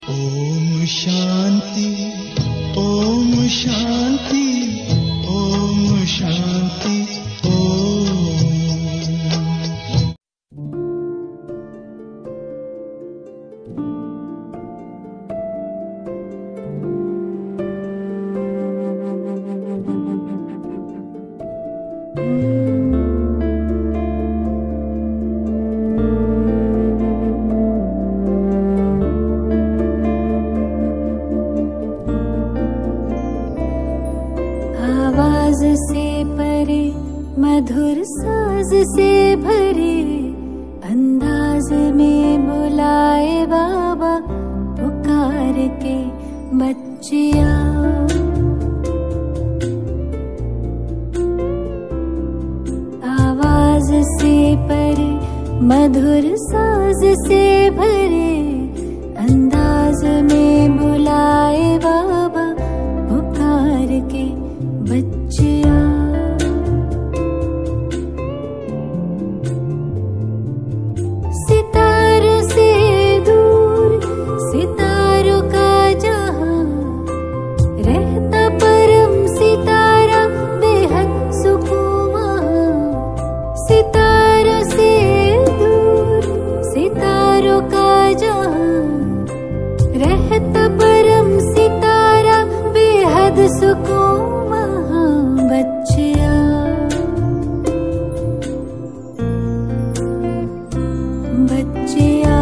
ओम शांति, ओम शांति, ओम शांति, ओम। आवाज से परे, मधुर साज से भरे, अंदाज में बुलाए बाबा पुकार के बच्चिया। आवाज से परे, मधुर साज से भरे, अंदाज में बुलाए बाबा पुकार के बच्चिया। सितारों से दूर, सितारों का जहां, रहता परम सितारा बेहद सुकून वहां। सितारों से दूर, सितारों का जहां, रहता परम सितारा बेहद सुकून बच्चिया। बच्चिया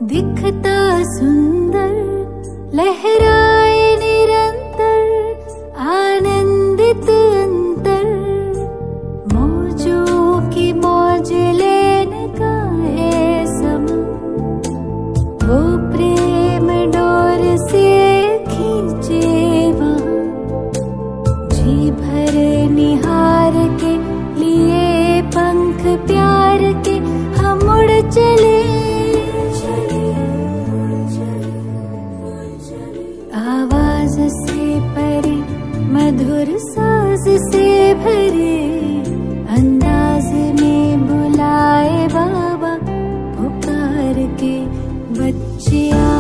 दिखता सुंदर, लहराए निरंतर, आनंदित अंतर। मौजों की मौज लेने का है समय, वो प्रेम डोर से खींचे वहाँ। जी भर निहार के लिए पंख प्यार के हम उड़ चले। आवाज से परे, मधुर साज से भरे, अंदाज में बुलाए बाबा पुकार के बच्चिया।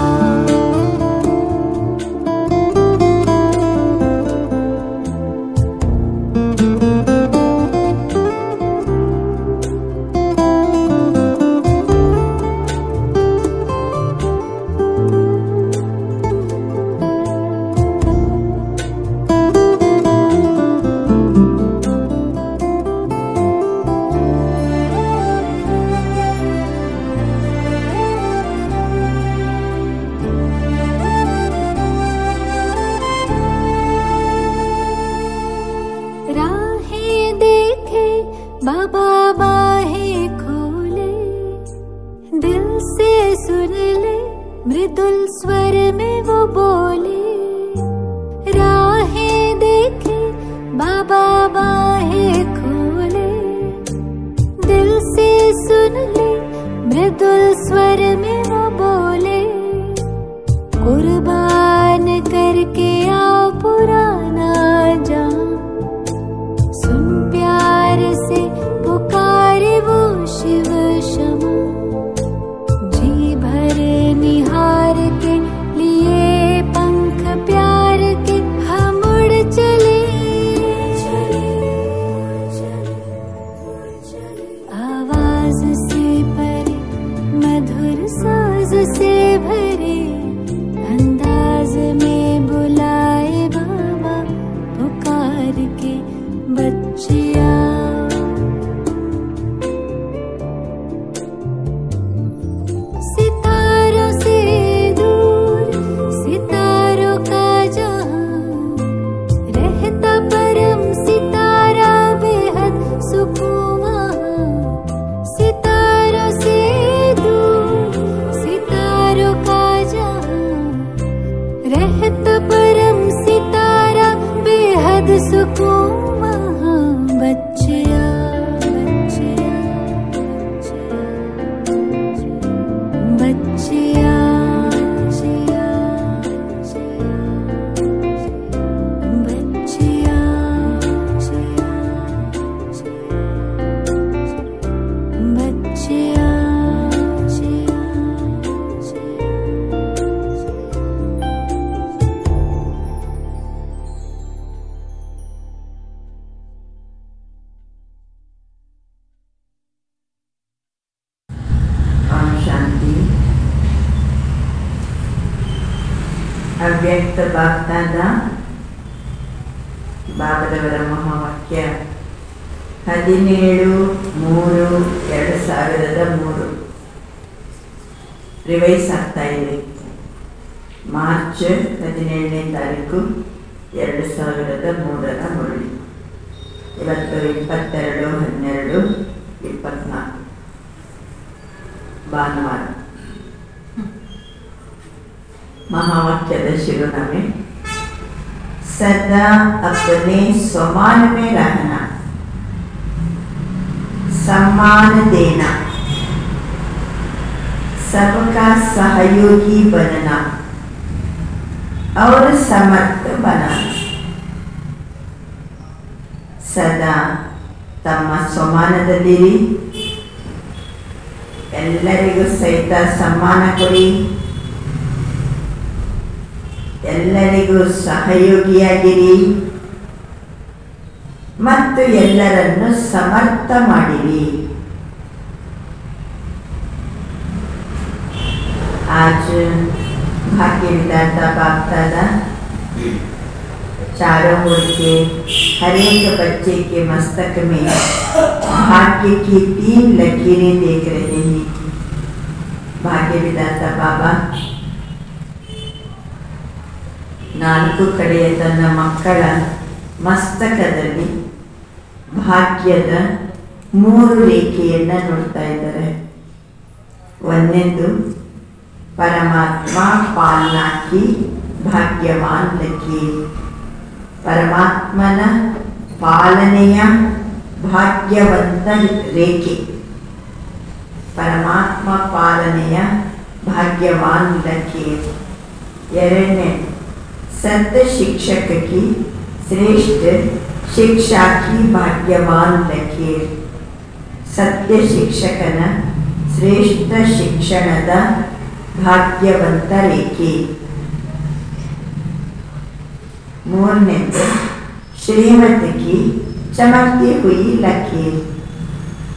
ಅವ್ಯಕ್ತ ಬಾಪ್ತಾದ ಬಾಬರವರ ಮಹಾವಾಕ್ಯ 17/3/2003 ರಿವೈಸ್ ಆಗ್ತಾ ಇದೆ. ಮಾರ್ಚ್ 17ನೇ ತಾರೀಕು 2003 ಮುರಳಿ. ಇವತ್ತು 22/12/24 ಭಾನುವಾರ. महावाक्य शिरोनामे सदा अपने स्वमान में रहना, सम्मान देना, सबका सहयोगी बनना और समर्थ बनाना. सदा तಮ್ಮ ಸ್ವಮಾನದಲ್ಲಿರಿ, ಎಲ್ಲರಿಗೂ ಸಹಿತ ಸಮ್ಮಾನ ಕೊಡಿ, ಎಲ್ಲರಿಗೂ ಸಹಯೋಗಿಯಾಗಿರಿ ಮತ್ತು ಎಲ್ಲರನ್ನು ಸಮರ್ಥ ಮಾಡಿರಿ. आज भाग्य विधाता बाप दादा चारों ओर के हर एक बच्चे के मस्तक में भाग्य की 3 लकीरें देख रहे हैं. भाग्य विधाता बाबा 4 ಕಡೆಯ ತನ್ನ ಮಕ್ಕಳ ಮಸ್ತಕದಲ್ಲಿ ಭಾಗ್ಯದ 3 ರೇಖೆಯನ್ನು ನೋಡ್ತಾ ಇದ್ದಾರೆ. ಒಂದನೇದು ಪರಮಾತ್ಮ ಪಾಲನಾ ಕಿ ಭಾಗ್ಯವಾನ್ ಲಕೀರ್, ಪರಮಾತ್ಮನ ಪಾಲನೆಯ ಭಾಗ್ಯವಂತ ರೇಖೆ. ಪರಮಾತ್ಮ ಪಾಲನೆಯ ಭಾಗ್ಯವಾನ್ ಲಕೀರ್. ಎರಡನೇ सत्य शिक्षक की श्रेष्ठ शिक्षा की भाग्यवान लकीर. सत्य शिक्षकನ ಶ್ರೇಷ್ಠ ಶಿಕ್ಷಣದ ಭಾಗ್ಯವಂತ ರೇಖೆ. ಮೂರನೇದು ಶ್ರೀಮತ್ की चमकती हुई लकीर,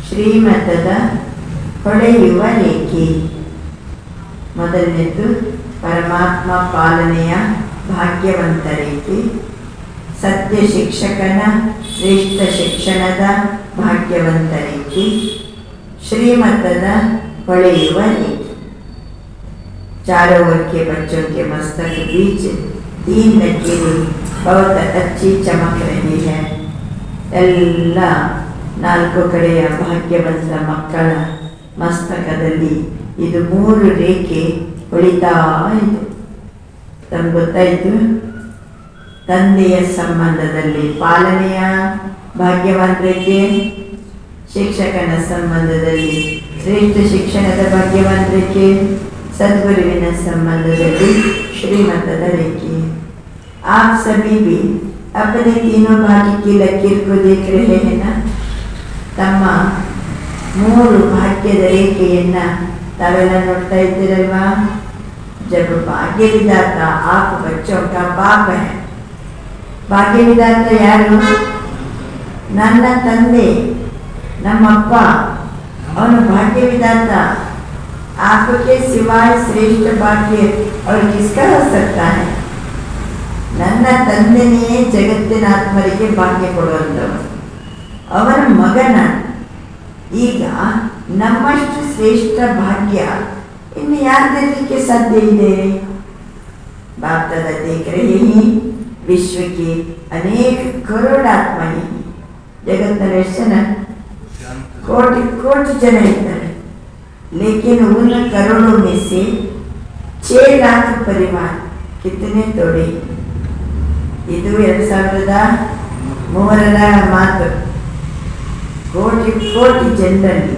ಶ್ರೀಮತದ ಹೊಳೆಯುವ ರೇಖೆ. ಮೊದಲನೇದು ಪರಮಾತ್ಮ ಪಾಲನೆಯ ಭಾಗ್ಯವಂತ ರೇಖೆ, ಸತ್ಯ ಶಿಕ್ಷಕನ ಶ್ರೇಷ್ಠ ಶಿಕ್ಷಣದ ಭಾಗ್ಯವಂತ ರೇಖೆ, ಶ್ರೀಮತದ ಹೊಳೆಯುವ ರೇಖೆ. चारों ओर के बच्चों के मस्तक बीच 3 लकीरें बहुत अच्छी चमक रही है. ಎಲ್ಲ 4 ಕಡೆಯ ಭಾಗ್ಯವಂತ ಮಕ್ಕಳ ಮಸ್ತಕದಲ್ಲಿ ಇದು 3 ರೇಖೆ ಹೊಳಿತಾ ಇದೆ. ತಮಗೆ ಗೊತ್ತಾಯಿತು, ತಂದೆಯ ಸಂಬಂಧದಲ್ಲಿ ಪಾಲನೆಯ ಭಾಗ್ಯವಾನ್ ರೇಖೆ, ಶಿಕ್ಷಕನ ಸಂಬಂಧದಲ್ಲಿ ಶ್ರೇಷ್ಠ ಶಿಕ್ಷಣದ ಭಾಗ್ಯವಾನ್ ರೇಖೆ, सदगुरुविन संबंधದಲ್ಲಿ ಶ್ರೀಮತದ ರೇಖೆ. आप सभी भी अपने तीनों भाग्य की लकीर को देख रहे हैं ना. ತಮ್ಮ 3 ಭಾಗ್ಯದ ರೇಖೆಯನ್ನ ತಾವೆಲ್ಲ ನೋಡ್ತಾ ಇದ್ದೀರಲ್ವಾ. जब भाग्य विधाता आप बच्चों का बाप है. भाग्य विधाता ಯಾರು? ನನ್ನ ತಂದೆ, ನಮ್ಮಪ್ಪ. ಅವನು ಭಾಗ್ಯ ವಿಧಾತ. आपके सिवाय श्रेष्ठ भाग्य और किसका हो सकता है? ನನ್ನ ತಂದೆಯೇ ಜಗತ್ತಿನ ಆತ್ಮರಿಗೆ ಭಾಗ್ಯ ಕೊಡುವಂಥವನು. ಅವನ ಮಗನ. ಈಗ ನಮ್ಮಷ್ಟು ಶ್ರೇಷ್ಠ ಭಾಗ್ಯ ಇನ್ನು ಯಾರ್ದಿರಲಿಕ್ಕೆ ಸಾಧ್ಯ ಇದೆ? बाप दादा देख रहे हैं विश्व के अनेक करोड़ आत्मा है. जगತ್ತಿನಲ್ಲಿ ಎಷ್ಟು ಜನ? ಕೋಟಿ ಕೋಟಿ ಜನ ಇದ್ದಾರೆ. लेकिन उन करोड़ों में से 6 लाख परिवार कितने तोड़े? ಇದು 2003ರ ಮಾತು. ಕೋಟಿ ಕೋಟಿ ಜನರಲ್ಲಿ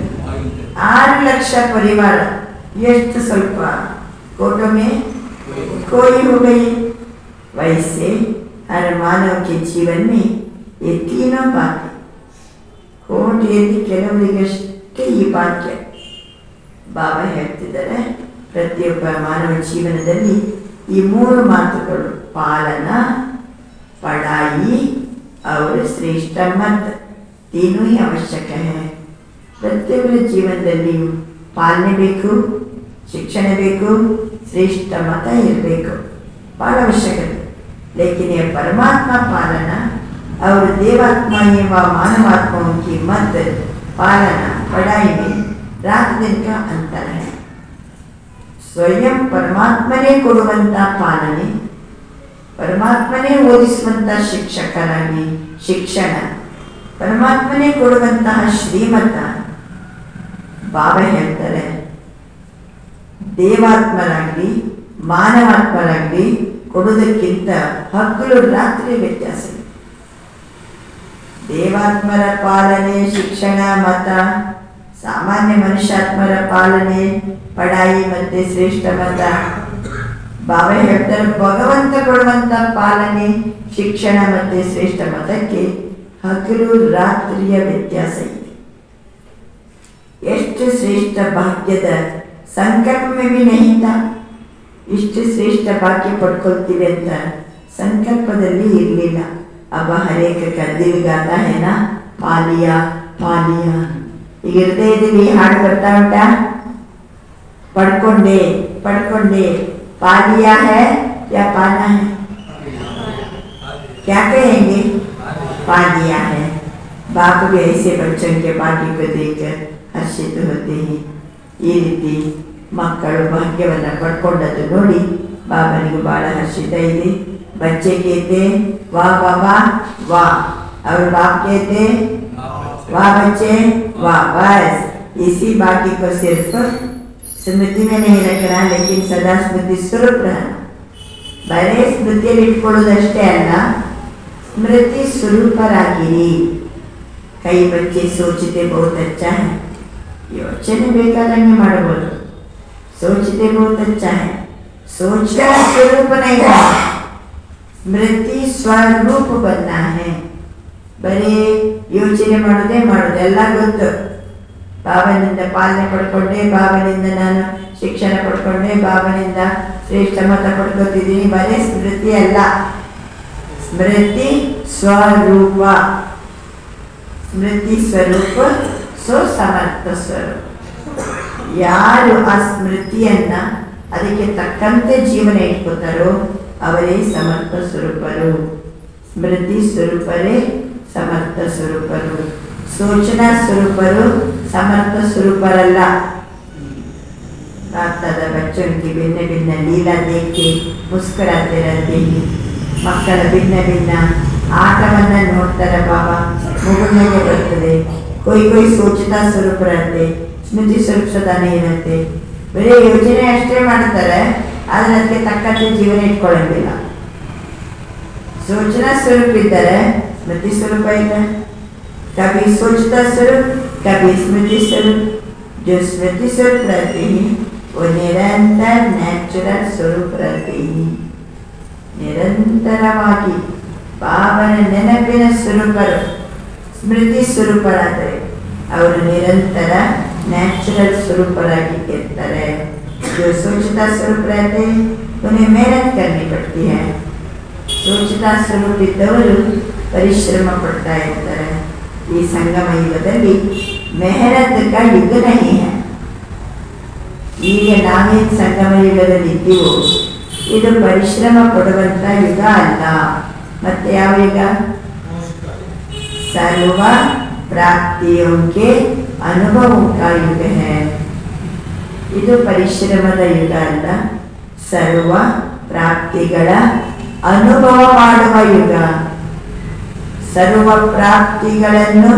6 ಲಕ್ಷ ಪರಿವಾರ. ಎಷ್ಟು ಸ್ವಲ್ಪ. कोटों में कोई हो गई. वैसे हर मानव के जीवन में ये तीनों बातें ಕೋಟಿಯಲ್ಲಿ ಕೆಲವರಿಗಷ್ಟೇ ಈ ಭಾಗ್ಯ. ಬಾಬಾ ಹೇಳ್ತಿದ್ದಾರೆ, ಪ್ರತಿಯೊಬ್ಬ ಮಾನವ ಜೀವನದಲ್ಲಿ ಈ 3 ಮಾತುಗಳು ಪಾಲನಾ, ಪढ़ाई और श्रेष्ठ मत तीनों ही आवश्यक है. ಪ್ರತಿಯೊಬ್ಬರ ಜೀವನದಲ್ಲಿಯೂ ಪಾಲನೆ ಬೇಕು, ಶಿಕ್ಷಣ ಬೇಕು, ಶ್ರೇಷ್ಠ ಮತ ಇರಬೇಕು. ಬಹಳ ಅವಶ್ಯಕತೆ. लेकिन ये परमात्मा पालना और देवात्मा व मानवात्माओं की मत पालना पढ़ाई में रात दिन का अंतर है। स्वयं परमात्मने ಕೊಡುವಂತ ಪಾಲನೆ, ಪರಮಾತ್ಮನೇ ಓದಿಸುವಂತ ಶಿಕ್ಷಕರಾಗಿ ಶಿಕ್ಷಣ, ಪರಮಾತ್ಮನೇ ಕೊಡುವಂತಹ ಶ್ರೀಮತ. ಬಾಬಾ ಹೇಳ್ತಾರೆ, ದೇವಾತ್ಮರಾಗಲಿ ಮಾನವಾತ್ಮರಾಗಲಿ ಕೊಡುವುದಕ್ಕಿಂತ ಹಗಲು ರಾತ್ರಿ ವ್ಯತ್ಯಾಸ. ದೇವಾತ್ಮರ ಪಾಲನೆ ಶಿಕ್ಷಣ ಮತ, ಸಾಮಾನ್ಯ ಮನುಷ್ಯಾತ್ಮರ ಪಾಲನೆ ಪಡಾಯಿ ಮತ್ತೆ ಶ್ರೇಷ್ಠ ಮತ. ಬಾಬಾ ಹೇಳ್ತಾರೆ, ಭಗವಂತ ಕೊಡುವಂತ ಪಾಲನೆ ಶಿಕ್ಷಣ ಮತ್ತೆ ಶ್ರೇಷ್ಠ ಮತಕ್ಕೆ ಹಗಲು ರಾತ್ರಿಯ ವ್ಯತ್ಯಾಸ ಇದೆ. ಎಷ್ಟು ಶ್ರೇಷ್ಠ ಭಾಗ್ಯದ ಸಂಕಲ್ಪ में भी नहीं था, ಇಷ್ಟು ಶ್ರೇಷ್ಠ ಭಾಗ್ಯ ಪಡ್ಕೊಳ್ತೀವಿ ಅಂತ ಸಂಕಲ್ಪದಲ್ಲಿ ಇರಲಿಲ್ಲ. अब हर एक का दिल गाता है ना, पालिया पालिया. ಈಗ ಹೃದಯದಲ್ಲಿ ಹಾಡು ಬರ್ತಾ ಉಂಟಾ, पढ़कोंडे पढ़कोंडे पालिया है या पाना है? क्या कहेंगे? पालिया है. बाप भी ऐसे बच्चों के भाग्य को देखकर हर्षित होते हैं. ಈ ರೀತಿ ಮಕ್ಕಳು ಭಾಗ್ಯವನ್ನು ಪಡ್ಕೊಂಡದ್ದು ನೋಡಿ ಬಾಬನಿಗೂ ಬಹಳ ಹರ್ಷಿತ ಇದೆ. बच्चे कहते वाह बाबा वाह, और बाप कहते वाह बच्चे वाह. बस इसी बाकी को सिर्फ स्मृति में नहीं रखना, लेकिन सदा स्मृति स्वरूप रहना. बड़े स्मृतिಯಲ್ಲಿ ಇಟ್ಕೊಳ್ಳೋದಷ್ಟೇ ಅಲ್ಲ, स्मृति ಸ್ವರೂಪರಾಗಿರಿ. कई बच्चे सोचते बहुत अच्छा है, ಯೋಚನೆ ಬೇಕಾದಂಗೆ ಮಾಡಬಹುದು. सोचते बहुत अच्छा है, सोचना स्वरूप नहीं है, स्मृति स्वरूप बनना है. ಬರೀ ಯೋಚನೆ ಮಾಡೋದೇ ಮಾಡೋದು, ಎಲ್ಲ ಗೊತ್ತು. ಬಾಬನಿಂದ ಪಾಲನೆ ಪಡ್ಕೊಂಡೆ, ಬಾಬನಿಂದ ನಾನು ಶಿಕ್ಷಣ ಪಡ್ಕೊಂಡೆ, ಬಾಬನಿಂದ ಶ್ರೇಷ್ಠ ಮತ ಪಡ್ಕೊತಿದ್ದೀನಿ. ಬರೀ ಸ್ಮೃತಿ ಅಲ್ಲ, ಸ್ಮೃತಿ ಸ್ವರೂಪ. ಸ್ಮೃತಿ ಸ್ವರೂಪ ಸೊ ಸಮರ್ಥ ಸ್ವರೂಪ. ಯಾರು ಆ ಸ್ಮೃತಿಯನ್ನ ಅದಕ್ಕೆ ತಕ್ಕಂತೆ ಜೀವನ ಇಟ್ಕೋತಾರೋ ಅವರೇ ಸಮರ್ಥ ಸ್ವರೂಪರು. ಸ್ಮೃತಿ ಸ್ವರೂಪರೇ ಸಮರ್ಥ ಸ್ವರೂಪರು. ಸೂಚನಾ ಸ್ವರೂಪರು ಸಮರ್ಥ ಸ್ವರೂಪರಲ್ಲ. रात बच्चों की भिन्न भिन्न लीला देख के मुस्कुराते रहते हैं. ಮಕ್ಕಳ ಭಿನ್ನ ಭಿನ್ನ ಆಟವನ್ನು ನೋಡ್ತಾರೆ. ಬಾಬಾ ಮುಗುಳ್ನಗೆ ಬರ್ತದೆ. कोई कोई सोचता स्वरूप रहते, स्मृति स्वरूप सदा नहीं रहते. ಬರೀ ಯೋಚನೆ ಅಷ್ಟೇ ಮಾಡ್ತಾರೆ, ಆದರೆ ಅದಕ್ಕೆ ತಕ್ಕಂತೆ ಜೀವನ ಇಟ್ಕೊಳ್ಳೋದಿಲ್ಲ. सोचना स्वरूप इधर है, स्मृति स्वरूप इधर. कभी सोचता स्वरूप, कभी स्मृति स्वरूप. जो स्मृति स्वरूप रहते हैं वो निरंतर नेचुरल स्वरूप रहते हैं. निरंतरವಾಗಿ ಬಾಬನ ನೆನಪಿನ ಸ್ವರೂಪರು ಸ್ಮೃತಿ ಸ್ವರೂಪರಾದರೆ ಅವರು ನಿರಂತರ ನ್ಯಾಚುರಲ್ ಸ್ವರೂಪರಾಗಿ ಇರ್ತಾರೆ. जो सोचता स्वरूप रहते हैं उन्हें मेहनत करनी पड़ती है. सोचता स्वरूप इದ್ದವರು ಪರಿಶ್ರಮ ಪಡ್ತಾ ಇರ್ತಾರೆ. ಈ ಸಂಗಮ ಯುಗದಲ್ಲಿ ಮೆಹನತ್ का युग नहीं है. ಈಗ ನಾವೇನು ಸಂಗಮ ಯುಗದಲ್ಲಿ ಇದ್ದೀವೋ ಇದು ಪರಿಶ್ರಮ ಪಡುವಂತ ಯುಗ ಅಲ್ಲ. ಮತ್ತೆ ಯಾವ ಯುಗ? ಸರ್ವ ಪ್ರಾಪ್ತಿयों के अनुभवों का युग है. ಇದು ಪರಿಶ್ರಮದ ಯುಗ ಅಲ್ಲ, ಸರ್ವ ಪ್ರಾಪ್ತಿಗಳ ಅನುಭವ ಮಾಡುವ ಯುಗ. ಸರ್ವ ಪ್ರಾಪ್ತಿಗಳನ್ನು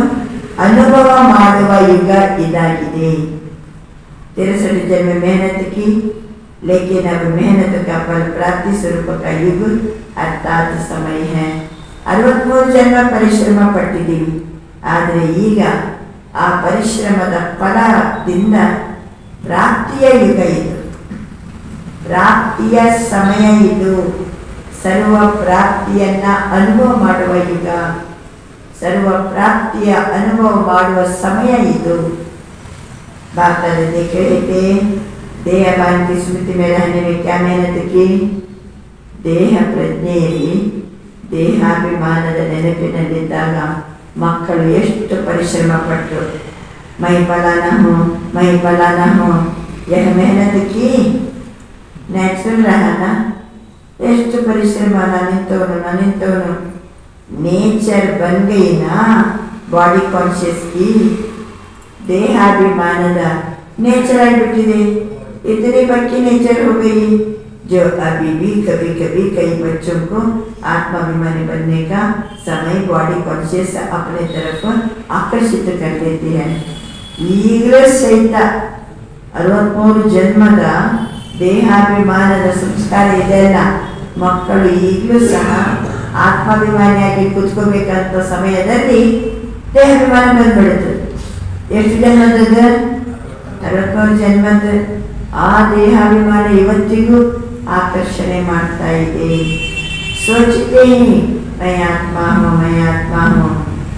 ಅನುಭವ ಮಾಡುವ ಯುಗ ಇದಾಗಿದೆ. 63 जन्म मेहनत की, लेकिन अब मेहनत का फल प्राप्ति स्वरूप का युग अर्थात समय है. 63 जन्म ಪರಿಶ್ರಮ ಪಟ್ಟಿದ್ದೀವಿ, ಆದರೆ ಈಗ ಆ ಪರಿಶ್ರಮದ ಫಲದಿಂದ ಪ್ರಾಪ್ತಿಯ ಯುಗ ಇದು, ಪ್ರಾಪ್ತಿಯ ಸಮಯ ಇದು. ಸರ್ವ ಪ್ರಾಪ್ತಿಯನ್ನ ಅನುಭವ ಮಾಡುವ ಯುಗ, ಸರ್ವ ಪ್ರಾಪ್ತಿಯ ಅನುಭವ ಮಾಡುವ ಸಮಯ ಇದು. ಭಾರತದ कहते देहभान की स्मृति में रहने में क्या मेहनत की? ದೇಹ ಪ್ರಜ್ಞೆಯಲ್ಲಿ ದೇಹಾಭಿಮಾನದ ನೆನಪಿನಲ್ಲಿದ್ದಾಗ ಮಕ್ಕಳು ಎಷ್ಟು ಪರಿಶ್ರಮ ಪಟ್ಟರು. ಮೈ ಫಲಾನಾ ಹೋ ಮೈ ಫಲಾನಾ ಹೋ, यह मेहनत की. नेचुरल रहा ना, ಎಷ್ಟು ಪರಿಶ್ರಮ, ನಾನಿಂತವನು नेचर बन गई ना बॉडी कॉन्शियस की देहाभिमानದ नेचर ಆಗಿಬಿಟ್ಟಿದೆ इतनी पक्की नेचर हो गई जो अभी भी कभी कभी कई बच्चों को आत्माभिमानी बनने का समय बॉडी कॉन्शियस अपने तरफ आकर्षित कर देती है। ಈಗಲೂ ಸಹಿತ 63 ಜನ್ಮದ ದೇಹಾಭಿಮಾನದ ಸಂಸ್ಕಾರ ಇದೆಯಲ್ಲ, ಮಕ್ಕಳು ಈಗಲೂ ಸಹ ಆತ್ಮಾಭಿಮಾನಿಯಾಗಿ ಕೂತ್ಕೋಬೇಕಂತ ಸಮಯದಲ್ಲಿ ದೇಹಾಭಿಮಾನ ಬಂದ್ಬಿಡುತ್ತದೆ. ಎಷ್ಟು ಜನ್ಮದ? 63 ಜನ್ಮದ. ಆ ದೇಹಾಭಿಮಾನ ಇವತ್ತಿಗೂ ಆಕರ್ಷಣೆ ಮಾಡ್ತಾ ಇದೆ. सोचते ही मैं आत्मा हूँ,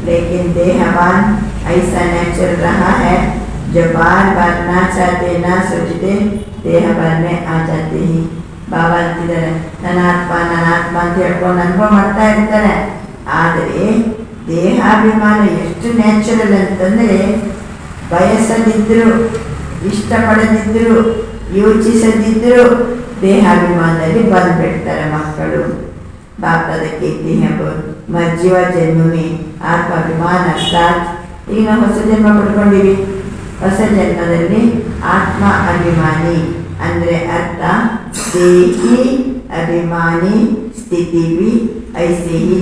लेकिन देहवान ऐसा नेचर रहा है जो बार बार ना चाहते ना सोचते देहवान में आ जाते ही बाबा ಅಂತಿದ್ದಾರೆ, ನನ್ನ ಆತ್ಮ ಅಂತ ಹೇಳ್ಕೊಂಡು ಅನುಭವ ಮಾಡ್ತಾ ಇರ್ತಾರೆ. ಆದರೆ ದೇಹಾಭಿಮಾನ ಎಷ್ಟು ನ್ಯಾಚುರಲ್ ಅಂತಂದರೆ, ಬಯಸದಿದ್ದರು, ಇಷ್ಟಪಡದಿದ್ದರು, ಯೋಚಿಸದಿದ್ದರು ದೇಹಾಭಿಮಾನದಲ್ಲಿ ಬಂದ್ಬಿಡ್ತಾರೆ ಮಕ್ಕಳು. ಬಾಪದ कहते हैं मर्जीवा जन्म में आत्माभिमान अर्थात ಈಗ ನಾವು ಹೊಸ ಜನ್ಮ ಪಡ್ಕೊಂಡಿವಿ. ಹೊಸ ಜನ್ಮದಲ್ಲಿ ಆತ್ಮ ಅಭಿಮಾನಿ ಅಂದರೆ ಅರ್ಥ देही अभिमानी स्थिति भी ऐसे ही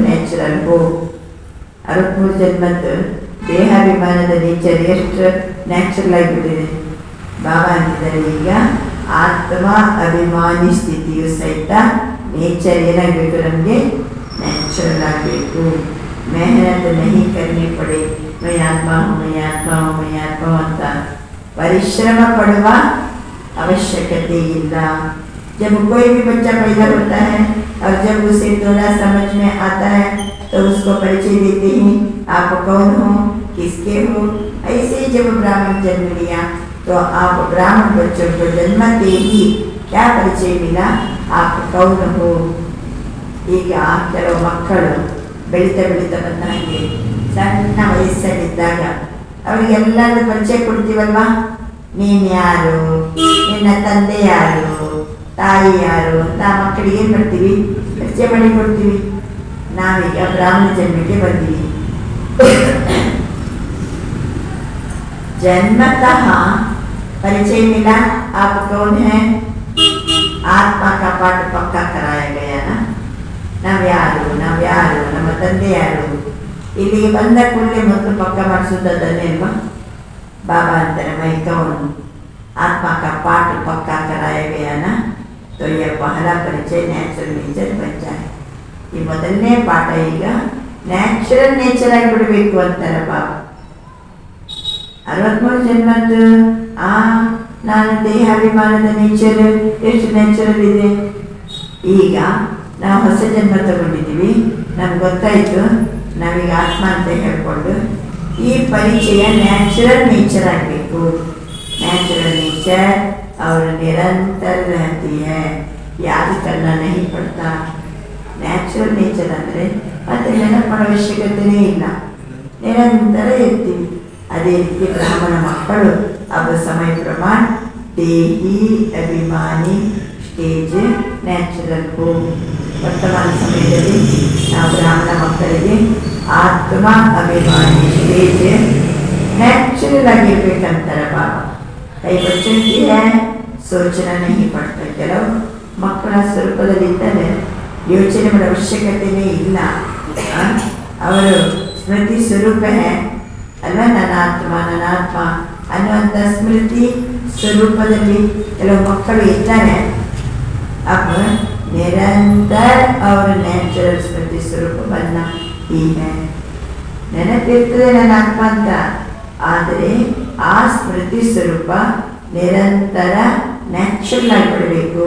ನ್ಯಾಚುರಲ್ हो. 63 ಜನ್ಮದ ದೇಹಾಭಿಮಾನದ ನೇಚರ್ ಎಷ್ಟು ನ್ಯಾಚುರಲ್ ಆಗಿಬಿಟ್ಟಿದೆ. ಬಾಬಾ ಅಂತಿದ್ದಾರೆ, ಈಗ ಆತ್ಮ ಅಭಿಮಾನಿ ಸ್ಥಿತಿಯು ಸಹಿತ ನೇಚರ್ ಏನಾಗಬೇಕು, ನಮಗೆ ನ್ಯಾಚುರಲ್ ಆಗಬೇಕು. मेहनत नहीं करनी पड़े, मैं आत्मा हूँ ಅಂತ ಪರಿಶ್ರಮ ಪಡುವ आवश्यकता ಇಲ್ಲ. जब कोई भी बच्चा पैदा होता है और जब उसे थोड़ा समझ में आता है तो उसको परिचय देते हैं, आप कौन हो, किसके हो. ऐसे ही जब ब्राह्मण जन्म लिया तो आप ब्राह्मण बच्चों को जन्मते ही क्या परिचय मिला, आप कौन हो. ಈಗ ಕೆಲವು ಮಕ್ಕಳು ಬೆಳೀತಾ ಬಂದ ಹಾಗೆ ಸಣ್ಣ ವಯಸ್ಸಲ್ಲಿದ್ದಾಗ ಅವರಿಗೆಲ್ಲರೂ ಪರಿಚಯ ಕೊಡ್ತೀವಲ್ವಾ, ನೀನು ಯಾರು, ನಿನ್ನ ತಂದೆ ಯಾರು, ತಾಯಿ ಯಾರು ಅಂತ ಮಕ್ಕಳಿಗೆ ಏನು ಮಾಡ್ತೀವಿ, ಪರಿಚಯ ಮಾಡಿ ಕೊಡ್ತೀವಿ. ನಾವೀಗ ಬ್ರಾಹ್ಮಣ ಜನ್ಮಕ್ಕೆ ಬಂದೀವಿ. जन्मतः परिचय मिला, आप कौन है, आत्मा का पाठ पक्का कराया गया ना. ನಾವ್ಯಾರು ನಮ್ಮ ತಂದೆ ಯಾರು, ಇಲ್ಲಿಗೆ ಬಂದ ಕೂಡಲೇ ಮೊದಲು ಪಕ್ಕ ಮಾಡಿಸೋದನ್ನೇ ಅಲ್ವಾ. बाबा अंतर मैं कौन, आत्मा का पाठ पक्का कराया गया ना, तो यह पहला परिचय नेचुरल नेचर बन जाए. ಈ ಮೊದಲನೇ ಪಾಠ ಈಗ ನ್ಯಾಚುರಲ್ ನೇಚರ್ ಆಗಿಬಿಡಬೇಕು ಅಂತಾರೆ ಬಾಬಾ. 63 ಜನ್ಮದ್ದು ನಾನು ದೇಹಾಭಿಮಾನದ ನೇಚರ್ ಎಷ್ಟು ನ್ಯಾಚುರಲ್ ಇದೆ. ಈಗ ನಾವು ಹೊಸ ಜನ್ಮ ತಗೊಂಡಿದ್ದೀವಿ, ನಮ್ಗೆ ಗೊತ್ತಾಯಿತು ನಾವೀಗ ಆತ್ಮ ಅಂತ ಹೇಳ್ಕೊಂಡು ಈ ಪರಿಚಯ ನ್ಯಾಚುರಲ್ ನೇಚರ್ ಆಗಬೇಕು. ನ್ಯಾಚುರಲ್ नेचर और निरंतर रहती है, याद करना नहीं पड़ता. ನ್ಯಾಚುರಲ್ ನೇಚರ್ ಅಂದರೆ ಮತ್ತೆ ನೆನಪು ಮಾಡೋ ಅವಶ್ಯಕತೆಯೇ ಇಲ್ಲ, ನಿರಂತರ ಇರ್ತೀವಿ. ಅದೇ ರೀತಿ ಬ್ರಾಹ್ಮಣ ಮಕ್ಕಳು अब समय प्रमाण देही अभिमानी स्टेज ನ್ಯಾಚುರಲ್ हो. ವರ್ತಮಾನ ಸಮಯದಲ್ಲಿ ನಾವು ಬ್ರಾಹ್ಮಣ ಮಕ್ಕಳಿಗೆ ಆತ್ಮ ಅಭಿಮಾನಿ ಸ್ಟೇಜ್ ನ್ಯಾಚುರಲ್ ಆಗಿರ್ಬೇಕಂತಾರೆ ಬಾಬಾ. ಕೈ ಬಚ್ಚಿ ಸೋಚನೆ नहीं पड़ता. ಕೆಲವು ಮಕ್ಕಳ ಸ್ವರೂಪದಲ್ಲಿದ್ದರೆ ಯೋಚನೆ ಮಾಡೋ ಅವಶ್ಯಕತೆಯೇ ಇಲ್ಲ, ಅವರು ಸ್ಮೃತಿ ಸ್ವರೂಪ ಅಲ್ವಾ. ನನಾತ್ಮ ಅನ್ನುವಂಥ ಸ್ಮೃತಿ ಸ್ವರೂಪದಲ್ಲಿ ಕೆಲವು ಮಕ್ಕಳು ಇದ್ದಾರೆ. अब निरंतर और नेचुरल स्मृति स्वरूप बनना ही है. ನೆನಪಿರ್ತದೆ ನನ್ನ ಆತ್ಮ ಅಂತ, ಆದರೆ ಆ ಸ್ಮೃತಿ ಸ್ವರೂಪ ನಿರಂತರ ನ್ಯಾಚುರಲ್ ಆಗಿಬಿಡಬೇಕು.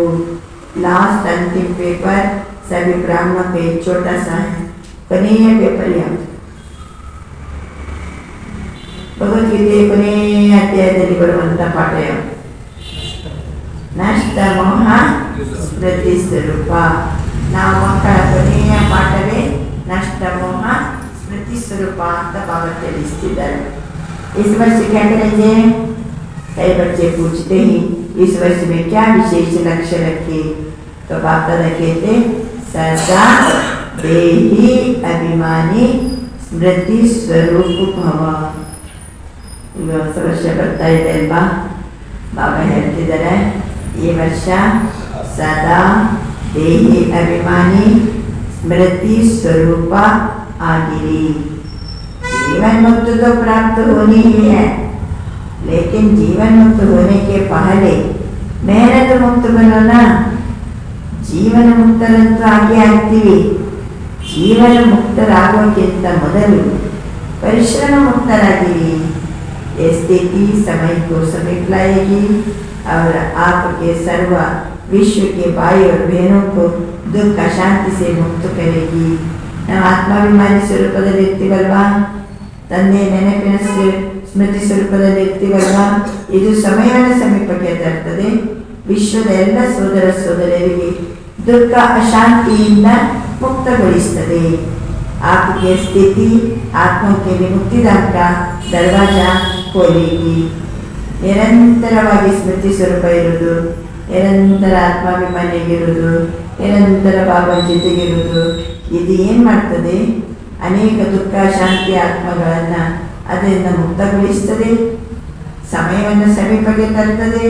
लास्ट अंतिम पेपर सभी ब्राह्मणों पे छोटा सा है, ಕೊನೆಯ ಪೇಪರ್ ಯಾವುದು? ಭಗವದ್ಗೀತೆ ಕೊನೆಯ ಅಧ್ಯಾಯದಲ್ಲಿ ಬರುವಂಥ ಪಾಠ ಯಾವುದು? ನಷ್ಟ ಮೋಹ ಸ್ಮೃತಿ ಸ್ವರೂಪ. ನಾವು ಮಕ್ಕಳ ಕೊನೆಯ ಪಾಠವೇ ನಷ್ಟ ಮೋಹ स्मृति स्वरूप ಅಂತ ಬಾಬಾ ತಿಳಿಸ್ತಿದ್ದಾರೆ. इस वर्ष क्या करेंगे? कई बच्चे पूछते हैं इस वर्ष में क्या विशेष लक्ष्य रखे, तो तो बाप दादा कहते सदा देही अभिमानी स्मृति स्वरूप भव. ಈಗ ಹೊಸ ವರ್ಷ ಬರ್ತಾ ಇದೆ ಅಲ್ವಾ, ಬಾಬಾ ಹೇಳ್ತಿದ್ದಾರೆ ಈ ವರ್ಷ ಸದಾ ದೇಹಿ ಅಭಿಮಾನಿ स्मृति स्वरूप आगिरी. जीवन मुक्त तो प्राप्त होनी ही है, लेकिन जीवन मुक्त होने के पहले मेहनत मुक्त बनो ना. ಜೀವನ ಮುಕ್ತರಂತೂ ಆಗಿ ಆಗ್ತೀವಿ. ಜೀವನ ಮುಕ್ತರಾಗೋಕ್ಕಿಂತ ಮೊದಲು ಪರಿಶ್ರಮ ಮುಕ್ತರಾಗಿರಿ. ये स्थिति समय को समेट लाएगी और आपके सर्व विश्व के भाई और बहनों को दुख अशांति से मुक्त करेगी. ನಾವು ಆತ್ಮಾಭಿಮಾನಿ ಸ್ವರೂಪದಲ್ಲಿ ಇರ್ತೀವಲ್ವಾ, ತಂದೆ ನೆನಪಿನ ಸ್ಮೃತಿ ಸ್ವರೂಪದಲ್ಲಿ ಇರ್ತೀವಲ್ವಾ, ಇದು ಸಮಯವನ್ನು ಸಮೀಪಕ್ಕೆ ತರ್ತದೆ. ವಿಶ್ವದ ಎಲ್ಲ ಸೋದರ ಸೋದರಿಯರಿಗೆ ದುಃಖ ಅಶಾಂತಿಯಿಂದ ಮುಕ್ತಗೊಳಿಸುತ್ತದೆ. आपकी स्थिति आत्मा के लिए मुक्तिदान का दरवाजा खोलेगी. ನಿರಂತರವಾಗಿ ಸ್ಮೃತಿ ಸ್ವರೂಪ ಇರುವುದು, ನಿರಂತರ ಆತ್ಮಾಭಿಮಾನಿಯಾಗಿರುವುದು, ನಿರಂತರ ಬಾಬಾ ಜೊತೆಗಿರುವುದು, ಇದು ಏನು ಮಾಡ್ತದೆ, ಅನೇಕ ದುಃಖ ಶಾಂತಿ ಆತ್ಮಗಳನ್ನು ಅದರಿಂದ ಮುಕ್ತಗೊಳಿಸ್ತದೆ, ಸಮಯವನ್ನು ಸಮೀಪಕ್ಕೆ ತರ್ತದೆ,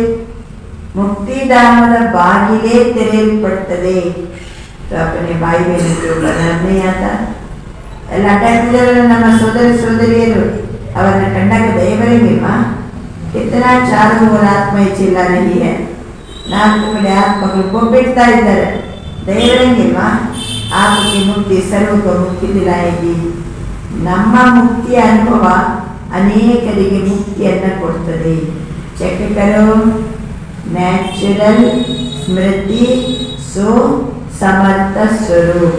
ಮುಕ್ತಿಧಾಮದ ಬಾಗಿಲೇ ತೆರೆಯಲ್ಪಡ್ತದೆ. तो अपने भाई बहनों को बनाना नहीं आता. ಎಲ್ಲ ಅಡ್ಡಾಡ್ತಿದ್ದಾರಲ್ಲ ನಮ್ಮ ಸೋದರ ಸೋದರಿಯರು, ಅವರನ್ನ ಕಂಡಾಗ ದಯ ಬರಂಗಿಲ್ವಾ? कितना चारों ओर आत्मा चिल्ला रही है, ನಾಲ್ಕು ಕಡೆ ಆತ್ಮಗಳು ಕೊಂಬಿಡ್ತಾ ಇದ್ದಾರೆ, ದಯ ಬರಂಗಿಲ್ವಾ? आपकी मुक्ति सर्व को मुक्ति दिलाएगी. ನಮ್ಮ ಮುಕ್ತಿಯ ಅನುಭವ ಅನೇಕರಿಗೆ ಮುಕ್ತಿಯನ್ನು ಕೊಡ್ತದೆ. ಚೆಕ್ ಕರೋ ನ್ಯಾಚುರಲ್ ಸ್ಮೃತಿ ಸೋ ಸಮರ್ಥ ಸ್ವರೂಪ.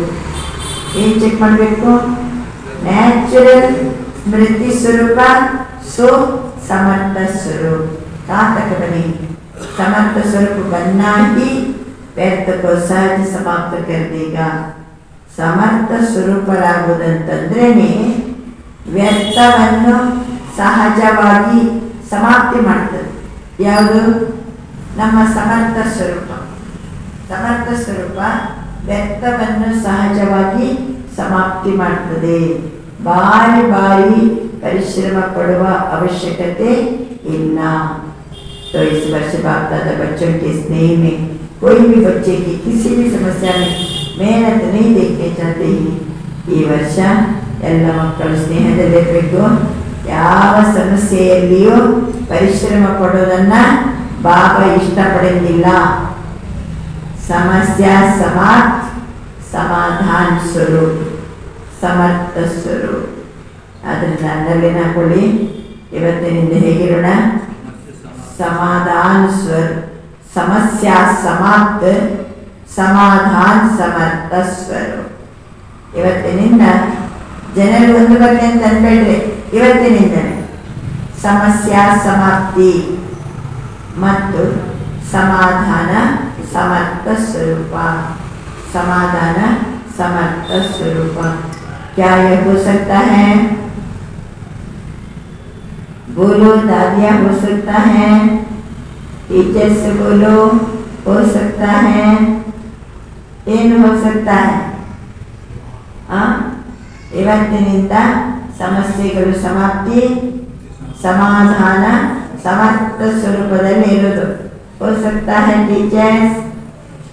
ಏನು ಚೆಕ್ ಮಾಡಬೇಕು? ನ್ಯಾಚುರಲ್ ಸ್ಮೃತಿ ಸ್ವರೂಪ सो समर्थ स्वरूप. कहाँ तक बने? समर्थ स्वरूप बनना ही व्यर्थ को सहज समाप्त कर देगा. ಸಮರ್ಥ ಸ್ವರೂಪರಾಗುವುದಂತಂದ್ರೇನೆ ವ್ಯರ್ಥವನ್ನು ಸಹಜವಾಗಿ ಸಮಾಪ್ತಿ ಮಾಡ್ತದೆ. ಯಾವುದು? ನಮ್ಮ ಸಮರ್ಥ ಸ್ವರೂಪ. ಸಮರ್ಥ ಸ್ವರೂಪ ವ್ಯರ್ಥವನ್ನು ಸಹಜವಾಗಿ ಸಮಾಪ್ತಿ ಮಾಡ್ತದೆ. ಬಾರಿ ಬಾರಿ परिश्रम पड़वा आवश्यकते इन्ना. तो इस वर्ष बाप दादा बच्चों के स्नेह में कोई भी बच्चे की किसी भी समस्या में मेहनत नहीं देखने चाहते ही ಈ ವರ್ಷ ಎಲ್ಲ ಮಕ್ಕಳು ಸ್ನೇಹದಲ್ಲಿರಬೇಕು. ಯಾವ ಸಮಸ್ಯೆಯಲ್ಲಿಯೂ ಪರಿಶ್ರಮ ಪಡೋದನ್ನ ಬಾಬಾ ಇಷ್ಟಪಡಂಗಿಲ್ಲ. ಸಮಸ್ಯಾ ಸಮಾತ್ ಸಮಾಧಾನ ಸ್ವರೂಪ ಸಮರ್ಥ ಸ್ವರೂಪ. ಅದರಿಂದ ಅಂಡರ್ಲೈನ್ ಹಾಕೊಳ್ಳಿ. ಇವತ್ತಿನಿಂದ ಹೇಗಿರೋಣ? ಸಮಾಧಾನ ಸ್ವರೂಪ, ಸಮಸ್ಯಾ ಸಮಾಪ್ತ, ಸಮಾಧಾನ ಸಮರ್ಥ ಸ್ವರೂಪ. ಇವತ್ತಿನಿಂದ ಜನರು ಒಂದು ಬರಲಿ ಅಂತ ಅನ್ಬೇಡ್ರಿ. ಇವತ್ತಿನಿಂದಲೇ ಸಮಸ್ಯಾ ಸಮಾಪ್ತಿ ಮತ್ತು ಸಮಾಧಾನ ಸಮರ್ಥ ಸ್ವರೂಪ. ಸಮಾಧಾನ ಸಮರ್ಥ ಸ್ವರೂಪ. क्या यह हो सकता है? बोलो दादिया, हो सकता है? टीचर से बोलो, हो सकता है? ಏನು हो सकता है? ಇವತ್ತಿನಿಂದ ಸಮಸ್ಯೆಗಳು ಸಮಾಪ್ತಿ, ಸಮಾಧಾನ ಸಮರ್ಥ ಸ್ವರೂಪದಲ್ಲಿ ಇರೋದು. हो सकता है टीचर्स,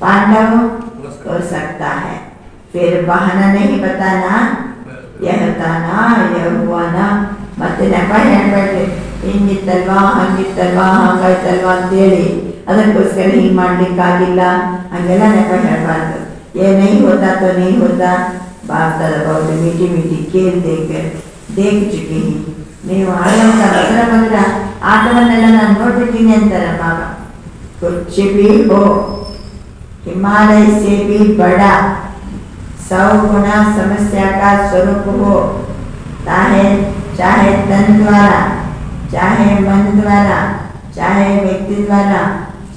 पांडव, हो सकता है. फिर बहाना नहीं बताना, यह ताना यह हुआ ना. ಮತ್ತೆ ನೆಪ ಹೇಳ್ಬೇಡ್ರಿ, ಹಿಂಗಿತ್ತಲ್ವಾ ಹಂಗಿತ್ತಲ್ವಾ ಹಂಗಾಯ್ತಲ್ವಾ ಅಂತೇಳಿ ಅದಕ್ಕೋಸ್ಕರ ಹಿಂಗೆ ಮಾಡ್ಲಿಕ್ಕಾಗಿಲ್ಲ ಹಂಗೆಲ್ಲ ನೆಪ ಹೇಳ್ಬಾರ್ದು. ये नहीं होता तो नहीं होता. बाप दादा बहुत मीठी मीठी खेल देख चुके हैं. ನೀವು ಆಡುವಂಥ ಮಧುರ ಆಟವನ್ನೆಲ್ಲ ನಾನು ನೋಡ್ಬಿಟ್ಟಿನಿ ಅಂತಾರೆ ಬಾಬಾ. कुछ भी हो, हिमालय से भी बड़ा 100 गुना समस्या का स्वरूप हो, चाहे तन द्वारा, चाहे मन द्वारा, चाहे व्यक्ति द्वारा,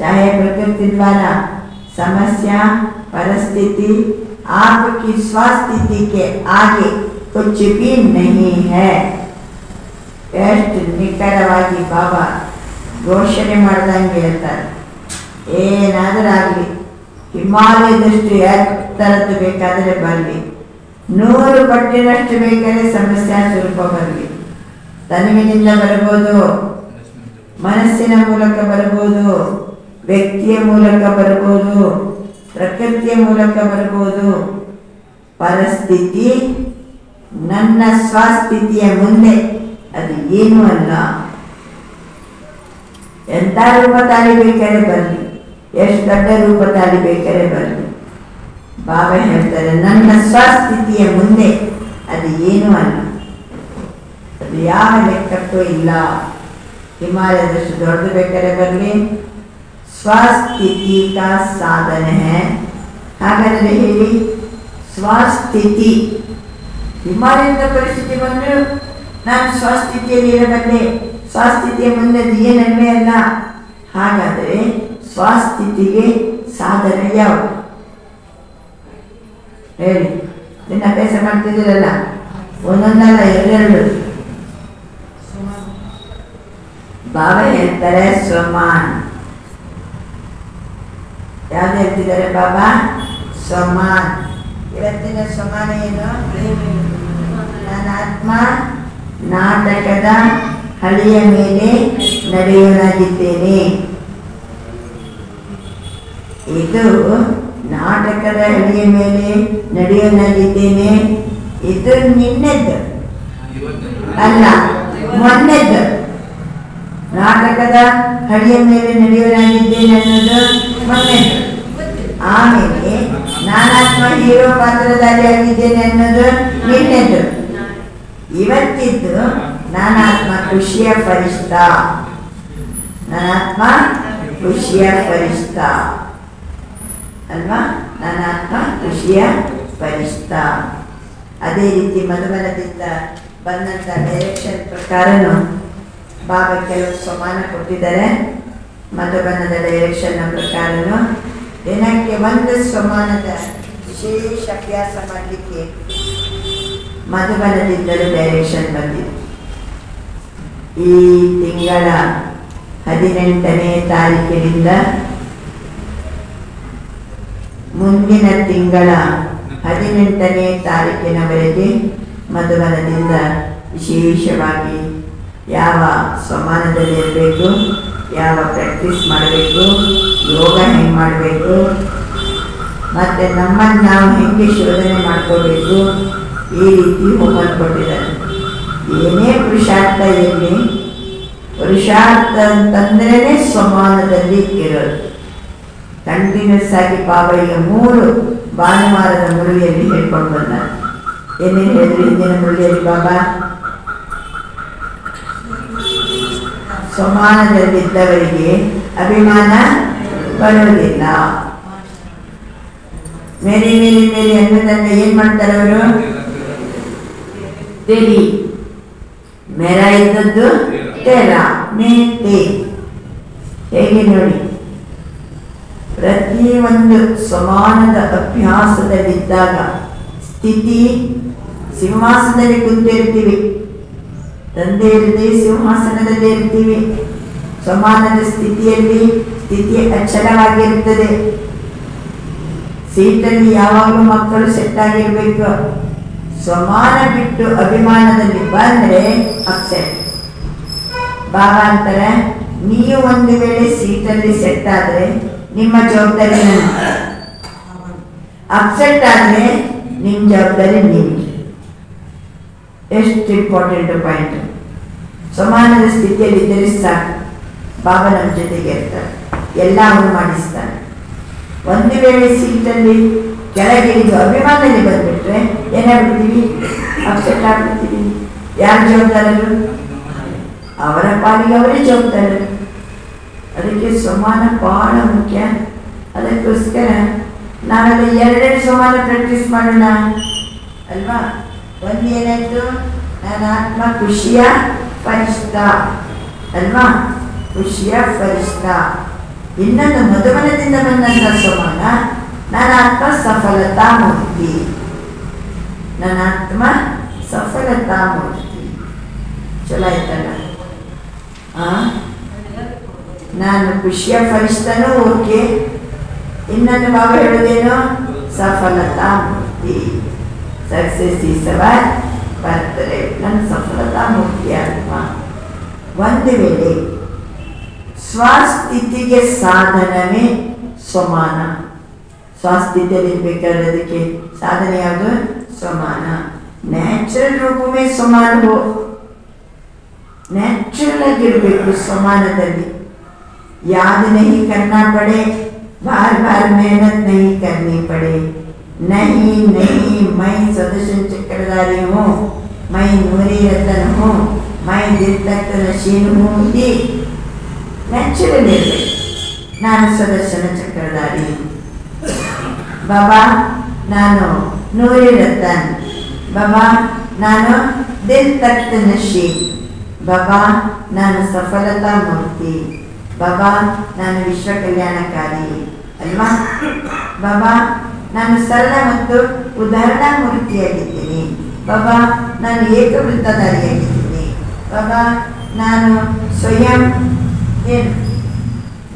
चाहे प्रकृति द्वारा, समस्या परिस्थिति आपकी स्वास्थ्य के आगे कुछ भी नहीं है. ಎಷ್ಟು ನಿಖರವಾಗಿ ಬಾಬಾ ಘೋಷಣೆ ಮಾಡ್ದಂಗೆ ಹೇಳ್ತಾರೆ. ಏನಾದರೂ ಆಗಲಿ, ಹಿಮಾಲಯದಷ್ಟು ಎತ್ತರದ್ದು ಬೇಕಾದರೆ ಬರಲಿ, 100 ಪಟ್ಟಿನಷ್ಟು ಬೇಕಾದರೆ ಸಮಸ್ಯೆ ಸ್ವರೂಪ ಬರಲಿ. ತನುವಿನಿಂದ ಬರಬಹುದು, ಮನಸ್ಸಿನ ಮೂಲಕ ಬರಬಹುದು, ವ್ಯಕ್ತಿಯ ಮೂಲಕ ಬರಬಹುದು, ಪ್ರಕೃತಿಯ ಮೂಲಕ ಬರಬಹುದು. ಪರಿಸ್ಥಿತಿ ನನ್ನ ಸ್ವಸ್ಥಿತಿಯ ಮುಂದೆ ಅದು ಏನೂ ಅಲ್ಲ. ಎಂಥ ರೂಪ ತಾಳಿ ಬೇಕಾದ್ರೆ ಬರಲಿ, ಎಷ್ಟು ದೊಡ್ಡ ರೂಪ ತಾಳಿ ಬೇಕಾದ್ರೆ ಬರಲಿ. ಬಾಬಾ ಹೇಳ್ತಾರೆ, ನನ್ನ ಸ್ವಸ್ಥಿತಿಯ ಮುಂದೆ ಅದು ಏನೂ ಅಲ್ಲ, ಅದು ಯಾವ ಲೆಕ್ಕಕ್ಕೂ ಇಲ್ಲ. ಹಿಮಾಲಯದಷ್ಟು ದೊಡ್ಡದು ಬೇಕಾದ್ರೆ ಬರಲಿ, ಸ್ವಸ್ಥಿತಿ ಕಾ ಸಾಧನ ಹೈ. ಹಾಗಾದರೆ ಹೇಳಿ, ಸ್ವಸ್ಥಿತಿ. ಹಿಮಾಲಯದ ಪರಿಸ್ಥಿತಿ ಬಂದರೂ ನಾನು ಸ್ವಸ್ಥಿತಿಯಲ್ಲಿ ಇರಬಲ್ಲೆ, ಸ್ವಸ್ಥಿತಿಯ ಮುಂದೆ ಏನನ್ವೇ ಅಲ್ಲ. ಹಾಗಾದರೆ ಸ್ವಸ್ಥಿತಿಗೆ ಸಾಧನ ಯಾವುದು ಹೇಳಿ? ನಿನ್ನ ಅಭ್ಯಾಸ ಮಾಡ್ತಿದ್ದೀರಲ್ಲ, ಒಂದೊಂದಲ್ಲ ಎರಡೆರಡು. ಬಾಬಾ ಹೇಳ್ತಾರೆ ಸ್ವಮಾನ್. ಯಾವ್ದು ಹೇಳ್ತಿದ್ದಾರೆ ಬಾಬಾ? ಸ್ವಮಾನ್. ಇವತ್ತಿನ ಸ್ವಮಾನ ಏನು? ನನ್ನ ಆತ್ಮ ನಾಟಕದ ಹಳಿಯ ಮೇಲೆ ನಡೆಯೋನಾಗಿದ್ದೇನೆ. ಇದು ನಾಟಕದ ಹಳಿಯ ಮೇಲೆ ನಡೆಯೋನಾಗಿದ್ದೇನೆ. ಇದು ನಿನ್ನೆದ್ದು ಅಲ್ಲ, ಮೊನ್ನೆದ್ದು. ನಾಟಕದ ಹಳಿಯ ಮೇಲೆ ನಡೆಯೋನಾಗಿದ್ದೇನೆ ಅನ್ನೋದು ಮೊನ್ನೆದ್ದು. ಆಮೇಲೆ ನಾನಾತ್ಮ ಹೀರೋ ಪಾತ್ರಧಾರಿ ಆಗಿದ್ದೇನೆ ಅನ್ನೋದು ನಿನ್ನೆದ್ದು. ಇವತ್ತಿದ್ದು ನಾನಾತ್ಮ ಖುಷಿಯ ಫರಿಷ್ಠ. ನಾನಾತ್ಮ ಖುಷಿಯ ಫರಿಷ್ಠ ಅಲ್ವಾ? ನಾನಾತ್ಮ ಖುಷಿಯ ಫರಿಷ್ಠ. ಅದೇ ರೀತಿ ಮಧುಬನದಿಂದ ಬಂದಂಥ ಡೈರೆಕ್ಷನ್ ಪ್ರಕಾರನು ಬಾಬಾ ಕೆಲವು ಸ್ವಮಾನ ಕೊಟ್ಟಿದ್ದಾರೆ. ಮಧುಬನದ ಡೈರೆಕ್ಷನ್ನ ಪ್ರಕಾರನು ದಿನಕ್ಕೆ 1 ಸ್ವಮಾನದ ವಿಶೇಷ ಅಭ್ಯಾಸ ಮಾಡಲಿಕ್ಕೆ ಮಧುಬನದಿಂದಲೂ ಡೈರೆಕ್ಷನ್ ಬಂದಿದೆ. ಈ ತಿಂಗಳ 18ನೇ ತಾರೀಕಿನಿಂದ ಮುಂದಿನ ತಿಂಗಳ 18ನೇ ತಾರೀಕಿನವರೆಗೆ ಮಧುಬನದಿಂದ ವಿಶೇಷವಾಗಿ ಯಾವ ಸ್ವಮಾನದಲ್ಲಿ ಇರಬೇಕು, ಯಾವ ಪ್ರಾಕ್ಟೀಸ್ ಮಾಡಬೇಕು, ಯೋಗ ಹೆಂಗೆ ಮಾಡಬೇಕು, ಮತ್ತು ನಮ್ಮನ್ನು ನಾವು ಹೆಂಗೆ ಶೋಧನೆ ಮಾಡ್ಕೋಬೇಕು, ಈ ರೀತಿ ಹೋಮ್ವರ್ಕ್ ಕೊಟ್ಟಿದ್ದಾರೆ. ಏನೇ ಪುರುಷಾರ್ಥ ಇರಲಿ, ಪುರುಷಾರ್ಥ ಅಂತಂದ್ರೇ ಸ್ವಮಾನದಲ್ಲಿ ಇರೋದು. ಕಂಟಿನ್ಯೂಸ್ ಆಗಿ ಬಾಬಾ ಈಗ 3 ಭಾನುವಾರದ ಮುರಳಿಯಲ್ಲಿ ಹೇಳ್ಕೊಂಡು ಬಂದ. ಏನೇನು ಹೇಳಿದ್ರು ಹಿಂದಿನ ಮುರಳಿಯಲ್ಲಿ ಬಾಬಾ? ಸ್ವಮಾನದಲ್ಲಿದ್ದವರಿಗೆ ಅಭಿಮಾನ ಬರುವುದಿಲ್ಲ. ಮೇರಿ ಮೇರಿ ಮೇರಿ ಅನ್ನೋದನ್ನ ಏನ್ ಮಾಡ್ತಾರೆ ಅವರು? ತೆರಿ. ಮೇರ ಇದ್ದದ್ದು ತೆರ, ಮೇತೆ. ಹೇಗೆ ನೋಡಿ, ಪ್ರತಿಯೊಂದು ಸಮಾನದ ಅಭ್ಯಾಸದಲ್ಲಿದ್ದಾಗ ಸ್ಥಿತಿ ಸಿಂಹಾಸನದಲ್ಲಿ ಕುಂತಿರ್ತೀವಿ, ತಂದೆ ಇರದೆ ಸಿಂಹಾಸನದಲ್ಲಿ ಇರ್ತೀವಿ. ಸಮಾನದ ಸ್ಥಿತಿಯಲ್ಲಿ ಸ್ಥಿತಿ ಅಚಲವಾಗಿರುತ್ತದೆ. ಸೀಟಲ್ಲಿ ಯಾವಾಗಲೂ ಮಕ್ಕಳು ಸೆಟ್ ಆಗಿರ್ಬೇಕು. ಸಮಾನ ಬಿಟ್ಟು ಅಭಿಮಾನದಲ್ಲಿ ಬಂದ್ರೆ ಅಪ್ಸೆಟ್. ಬಾಬಾ ಅಂತಾರೆ, ನೀವು ಒಂದು ವೇಳೆ ಸೀಟಲ್ಲಿ ಸೆಟ್ ಆದ್ರೆ ನಿಮ್ಮ ಜವಾಬ್ದಾರಿ ನನಗೆ, ಅಪ್ಸೆಟ್ ಆದ್ರೆ ನಿಮ್ಮ ಜವಾಬ್ದಾರಿ ನಿಮಗೆ. ಎಷ್ಟು ಇಂಪಾರ್ಟೆಂಟ್ ಪಾಯಿಂಟ್. ಸಮಾನದ ಸ್ಥಿತಿಯಲ್ಲಿ ಇದ್ದರೆ ಸಾಕು, ಬಾಬಾ ನಮ್ಮ ಜೊತೆಗೆ ಇರ್ತಾರೆ, ಎಲ್ಲ ಅವನು ಮಾಡಿಸ್ತಾನೆ. ಒಂದು ವೇಳೆ ಸೀಟಲ್ಲಿ ಕೆಳಗಿಳಿದು ಅಭಿಮಾನದಲ್ಲಿ ಬಂದ್ಬಿಟ್ರೆ ಏನಾಗ್ಬಿಡ್ತೀವಿ? ಅಪ್ಸೆಟ್ ಆಗ್ಬಿಡ್ತೀವಿ. ಯಾರು ಜವಾಬ್ದಾರರು? ಅವರ ಪಾಲಿಗೆ ಅವರೇ ಜವಾಬ್ದಾರರು. ಅದಕ್ಕೆ ಸಮಾನ ಬಹಳ ಮುಖ್ಯ. ಅದಕ್ಕೋಸ್ಕರ ನಾವೆಲ್ಲ 2 ಸಮಾನ ಪ್ರಾಕ್ಟೀಸ್ ಮಾಡೋಣ ಅಲ್ವಾ? ಒಂದು ಏನಾಯ್ತು? ನನ್ನ ಆತ್ಮ ಖುಷಿಯ ಫರಿಷ್ಠ ಅಲ್ವಾ? ಖುಷಿಯ ಫರಿಷ್ಠ. ಇನ್ನೊಂದು ಮಧುಬನದಿಂದ ಬಂದಂಥ ಸಮಾನ ನನ್ನ ಆತ್ಮ ಸಫಲತಾ ಮೂರ್ತಿ. ನನ್ನ ಆತ್ಮ ಸಫಲತಾ ಮೂರ್ತಿ. ಚಲೋ ಆಯ್ತಲ್ಲ? ನಾನು ಖುಷಿಯ ಫರಿಷ್ಠನೂ ಓಕೆ, ಇನ್ನೊಂದು ಭಾಗ ಹೇಳೋದೇನು? ಸಫಲತಾ ಮೂರ್ತಿ. Success is our birthday. ನನ್ನ ಸಫಲತಾ ಮೂರ್ತಿ ಆತ್ಮ. ಒಂದು ವೇಳೆ ಸ್ವಸ್ಥಿತಿಗೆ ಸಾಧನವೇ ಸ್ವಮಾನ. ಸ್ವಸ್ಥಿತಿಯಲ್ಲಿರ್ಬೇಕಾದ್ರೆ ಸಾಧನೆ ಯಾವುದು? ಸ್ವಮಾನ. ನ್ಯಾಚುರಲ್ रूप में समान हो. नेचुरल ಆಗಿರಬೇಕು स्वमानದಲ್ಲಿ. याद नहीं करना पड़े, बार बार मेहनत नहीं करनी पड़े. नहीं नहीं, मैं सदस्य चक्रधारी हूँ, मैं नूरी रतन हूँ, मैं दिल तक नशीन हूँ. ये नेचुरल ಇರಬೇಕು. ನಾನು ಸದಸ್ಯನ ಚಕ್ರಧಾರಿ. ಬಾಬಾ ನಾನು ನೂರಿ ರತನ್. ಬಾಬಾ ನಾನು ದಿಲ್ ತಕ್ ನಶೀನ್. ಬಾಬಾ ನಾನು ಸಫಲತಾ ಮೂರ್ತಿ. ಬಾಬಾ ನಾನು ವಿಶ್ವ ಕಲ್ಯಾಣಕಾರಿ ಅಲ್ವಾ? ಬಾಬಾ ನಾನು ಸರಳ ಮತ್ತು ಉದಾಹರಣಾ ಮೂರ್ತಿಯಾಗಿದ್ದೀನಿ. ಬಾಬಾ ನಾನು ಏಕವೃತ್ತಧಾರಿಯಾಗಿದ್ದೀನಿ. ಬಾಬಾ ನಾನು ಸ್ವಯಂ ಏನು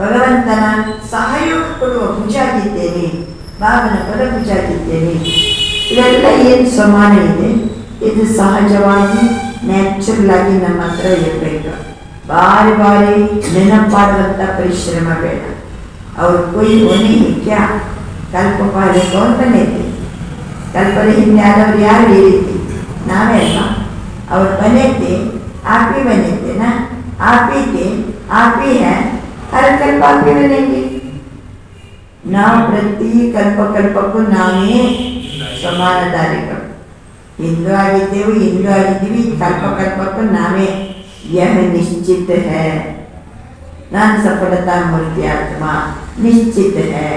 ಭಗವಂತನ ಸಹಯೋಗ ಕೊಡುವ ಭುಜಾಗಿದ್ದೇನೆ. ಬಾಬನ ಬಲಭುಜಾಗಿದ್ದೇನೆ. ಇವೆಲ್ಲ ಏನು ಸಮಾನ ಇದೆ, ಇದು ಸಹಜವಾಗಿ ನ್ಯಾಚುರಲ್ ಆಗಿ ನಮ್ಮ ಹತ್ರ ಇರಬೇಕು. ಬಾರಿ ಬಾರಿ ನೆನಪಾಡುವಂಥ ಪರಿಶ್ರಮ ಬೇಡ. ಅವ್ರು ಕೊಯ್ ಒಣಿ ಕ್ಯಾ ಕಲ್ಪ ಪಾಲೆ ಕೌನ್ ಬನೇತಿ. ಕಲ್ಪನೆ ಹಿಂದೆ ಆದವ್ರು ಯಾರು ಈ ರೀತಿ? ನಾವೇ ಅಲ್ವಾ? ಅವ್ರು ಬನೇತಿ ಆಪಿ ಬನೇತೆ ನಾ ಆಪಿ थे ಆಪಿ है हर कल्प आके बनेंगे. ನಾವು ಪ್ರತಿ ಕಲ್ಪಕ್ಕೂ ನಾವೇ ಸಮಾನಧಾರಿಗಳು. ಹಿಂದೂ ಆಗಿದ್ದೇವೆ, ಹಿಂದೂ ಆಗಿದ್ದೀವಿ, ಕಲ್ಪಕ್ಕೂ ನಾವೇ. यह निश्चित है. नान सफलता मूर्ति आत्मा निश्चित है.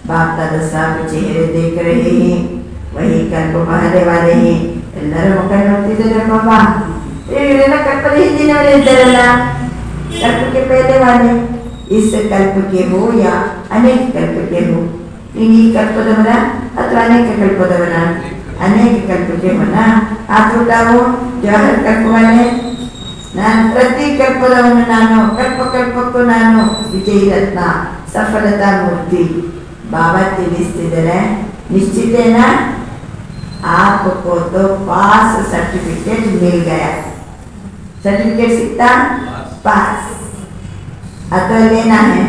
बाप दादा सब चेहरे देख रहे हैं, वही कल्प बहाने वाले हैं. ಎಲ್ಲರೂ ಮುಖ ನೋಡ್ತಿದ್ದಾರೆ. ಬಾಬಾ ಇವರೆಲ್ಲ ಕಲ್ಪದ ಹಿಂದಿನವರೇ ಇದ್ದಾರಲ್ಲ, ಕಲ್ಪಕ್ಕೆ ಪಹಲೆ ವಾಲೆ. इस कल्प के हो या अनेक कल्प के हो. ನೀನು ಈ ಕಲ್ಪದವರ ಅಥವಾ ಅನೇಕ ಕಲ್ಪದವರ? ಅನೇಕ ಕಲ್ಪಕ್ಕೆ ಹೋನ. ಆತುಟಾವು ಜವಾಹರ್ ಕಲ್ಪವನ್ನೇ. ನಾನು ಪ್ರತಿ ಕಲ್ಪದವನು, ನಾನು ಕಲ್ಪಕ್ಕೂ ನಾನು ವಿಜಯ ರತ್ನ ಸಫಲತಾ ಮೂರ್ತಿ. ಬಾಬಾ ತಿಳಿಸ್ತಿದ್ದಾರೆ ನಿಶ್ಚಿತೇನಾ? आपको तो पास सर्टिफिकेट मिल गया. सर्टिफिकेट सीखता पास अतो लेना है.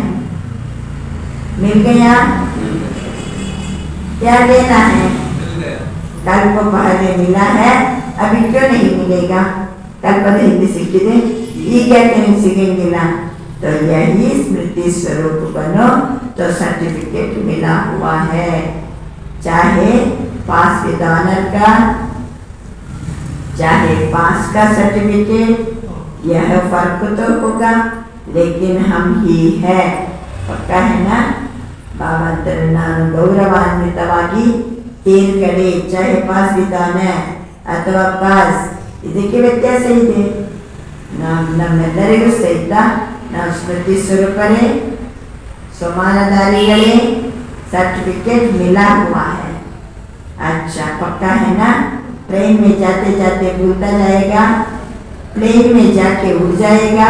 मिल गया. क्या लेना है? कल को पहले मिला है, अभी क्यों नहीं मिलेगा? कल पर हिंदी सीखते ये क्या नहीं सीखेंगे ना. तो यही स्मृति स्वरूप बनो तो सर्टिफिकेट मिला हुआ है. चाहे पास विद ऑनर का, चाहे पास का सर्टिफिकेट, यह फर्क तो होगा, लेकिन हम ही है. पक्का है ना? भावांतर ನಾನು ಗೌರವಾನ್ವಿತವಾಗಿ ತೇರ್ಗಡೆ ಚಾಹೆ ಪಾಸ್ ವಿದ್ ಆನರ್ ಅಥವಾ ಪಾಸ್, ಇದಕ್ಕೆ ವ್ಯತ್ಯಾಸ ಇದೆ. ನಮ್ಮೆಲ್ಲರಿಗೂ ಸಹಿತ ನಾವು ಸ್ಮೃತಿ ಸ್ವರೂಪರೇ, समानधारीगले, सर्टिफिकेट मिला हुआ है. अच्छा पक्का है ना? ट्रेन में जाते जाते भूलता जाएगा, प्लेन में जाके उड़ जाएगा.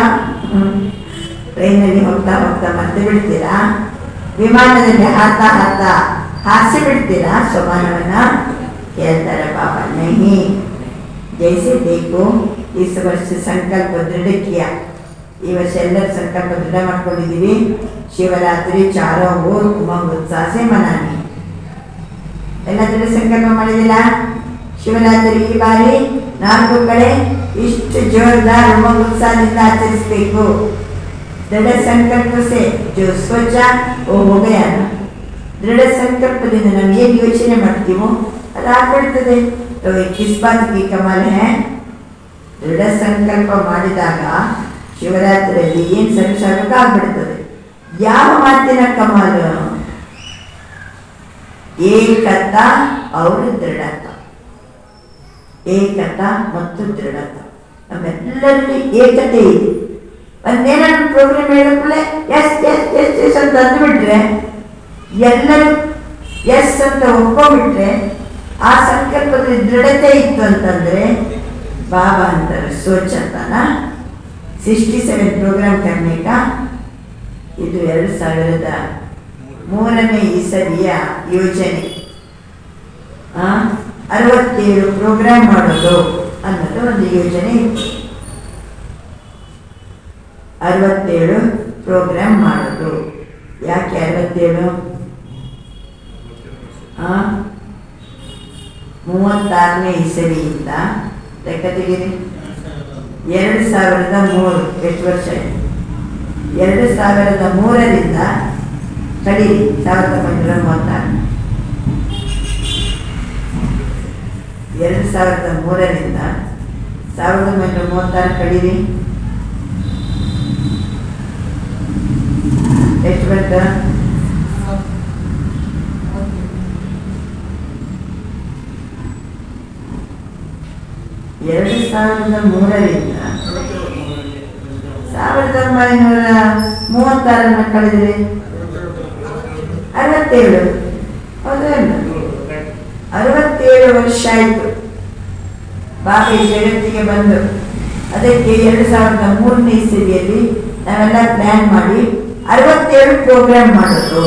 ट्रेन में होता होता मर्ते बिಡ್ತೀರಾ, ವಿಮಾನದಲ್ಲಿ ಹಾತಾ ಹಾತಾ ಹಾಸಿ ಬಿಡ್ತೀರಾ ಸಮಾನವನ್ನ? ಕೇಳ್ತಾರೆ बाबा नहीं. जैसे देखो इस वर्ष संकल्प दृढ़ किया. ಈ ವರ್ಷ ಎಲ್ಲರೂ ಸಂಕಲ್ಪ ದೃಢ ಮಾಡ್ಕೊಂಡಿದ್ದೀವಿ. ಶಿವರಾತ್ರಿ ಚಾರೋ ಓರ್ ಉಮಂಗ್ ಉತ್ಸಾಹ ಮನಾನಿ. ಎಲ್ಲ ದೃಢ ಸಂಕಲ್ಪ ಮಾಡಿದಿಲ್ಲ? ಶಿವರಾತ್ರಿ ಈ ಬಾರಿ 4 ಕಡೆ ಇಷ್ಟು ಜೋರ್ದಾರ್ ಉಮಂಗ್ ಉತ್ಸಾಹದಿಂದ ಆಚರಿಸಬೇಕು. ದೃಢ ಸಂಕಲ್ಪ ಸೆ ಜೋ ಸೋಚಾ ಓ ಹೋ ಗಯಾ. ದೃಢ ಸಂಕಲ್ಪದಿಂದ ನಾವು ಏನು ಯೋಚನೆ ಮಾಡ್ತೀವೋ ಅದು ಆಗ್ಬಿಡ್ತದೆ. तो किस बात की कमाल है? दृढ़ संकल्प ಮಾಡಿದಾಗ ಶಿವರಾತ್ರಿಯಲ್ಲಿ ಏನು ಸಂಕಲ್ಪ ಆಗ್ಬಿಡ್ತದೆ. ಯಾವ ಮಾತಿನ ಕಮಾಲು? ಏಕತಾ और ದೃಢತ. ಏಕತಾ ಮತ್ತು ದೃಢತ ನಮ್ಮೆಲ್ಲರಲ್ಲಿ ಏಕತೆ ಇದೆ. ಒಂದೇನಾದ್ರು ಪ್ರೋಗ್ರಾಮ್ ಹೇಳೋಕ್ಕೂ ಎಸ್ ಎಸ್ ಎಸ್ ಎಸ್ ಅಂತ ಅಂದ್ಬಿಟ್ರೆ, ಎಲ್ಲರೂ ಎಸ್ ಅಂತ ಒಪ್ಕೊಂಡ್ಬಿಟ್ರೆ, ಆ ಸಂಕಲ್ಪದಲ್ಲಿ ದೃಢತೆ ಇತ್ತು ಅಂತಂದ್ರೆ ಬಾಬಾ ಅಂತಾರೆ ಸೋಚ್ ಅಂತಾನ 67 ಪ್ರೋಗ್ರಾಮ್ करने का. ಇದು 2003 ಮೂರನೇ ಇಸವಿಯ ಯೋಜನೆ 67 ಪ್ರೋಗ್ರಾಮ್ ಮಾಡೋದು ಅನ್ನೋದು ಒಂದು ಯೋಜನೆ ಇತ್ತು. 67 ಪ್ರೋಗ್ರಾಮ್ ಮಾಡೋದು. ಯಾಕೆ 67? 36ನೇ ಇಸವಿಯಿಂದ ಲೆಕ್ಕ ತೆಗೀರಿ. 2003 ಎಷ್ಟು ವರ್ಷ? 2003ರಿಂದ ಕಡೀರಿ 1936. 2003ರಿಂದ 1936 ಕಡೀರಿ. ಎಷ್ಟು ಬಂತ? 2003ರಿಂದ 1936 ಕಳೆದ್ರೆ 67. ಹೌದಲ್ಲ? 67 ವರ್ಷ ಆಯಿತು ಬಾಬಾ ಈ ಜಗತ್ತಿಗೆ ಬಂದು. ಅದಕ್ಕೆ 2003ನೇ ಇಸವಿಯಲ್ಲಿ ನಾವೆಲ್ಲ ಪ್ಲಾನ್ ಮಾಡಿ 67 ಪ್ರೋಗ್ರಾಮ್ ಮಾಡೋದು.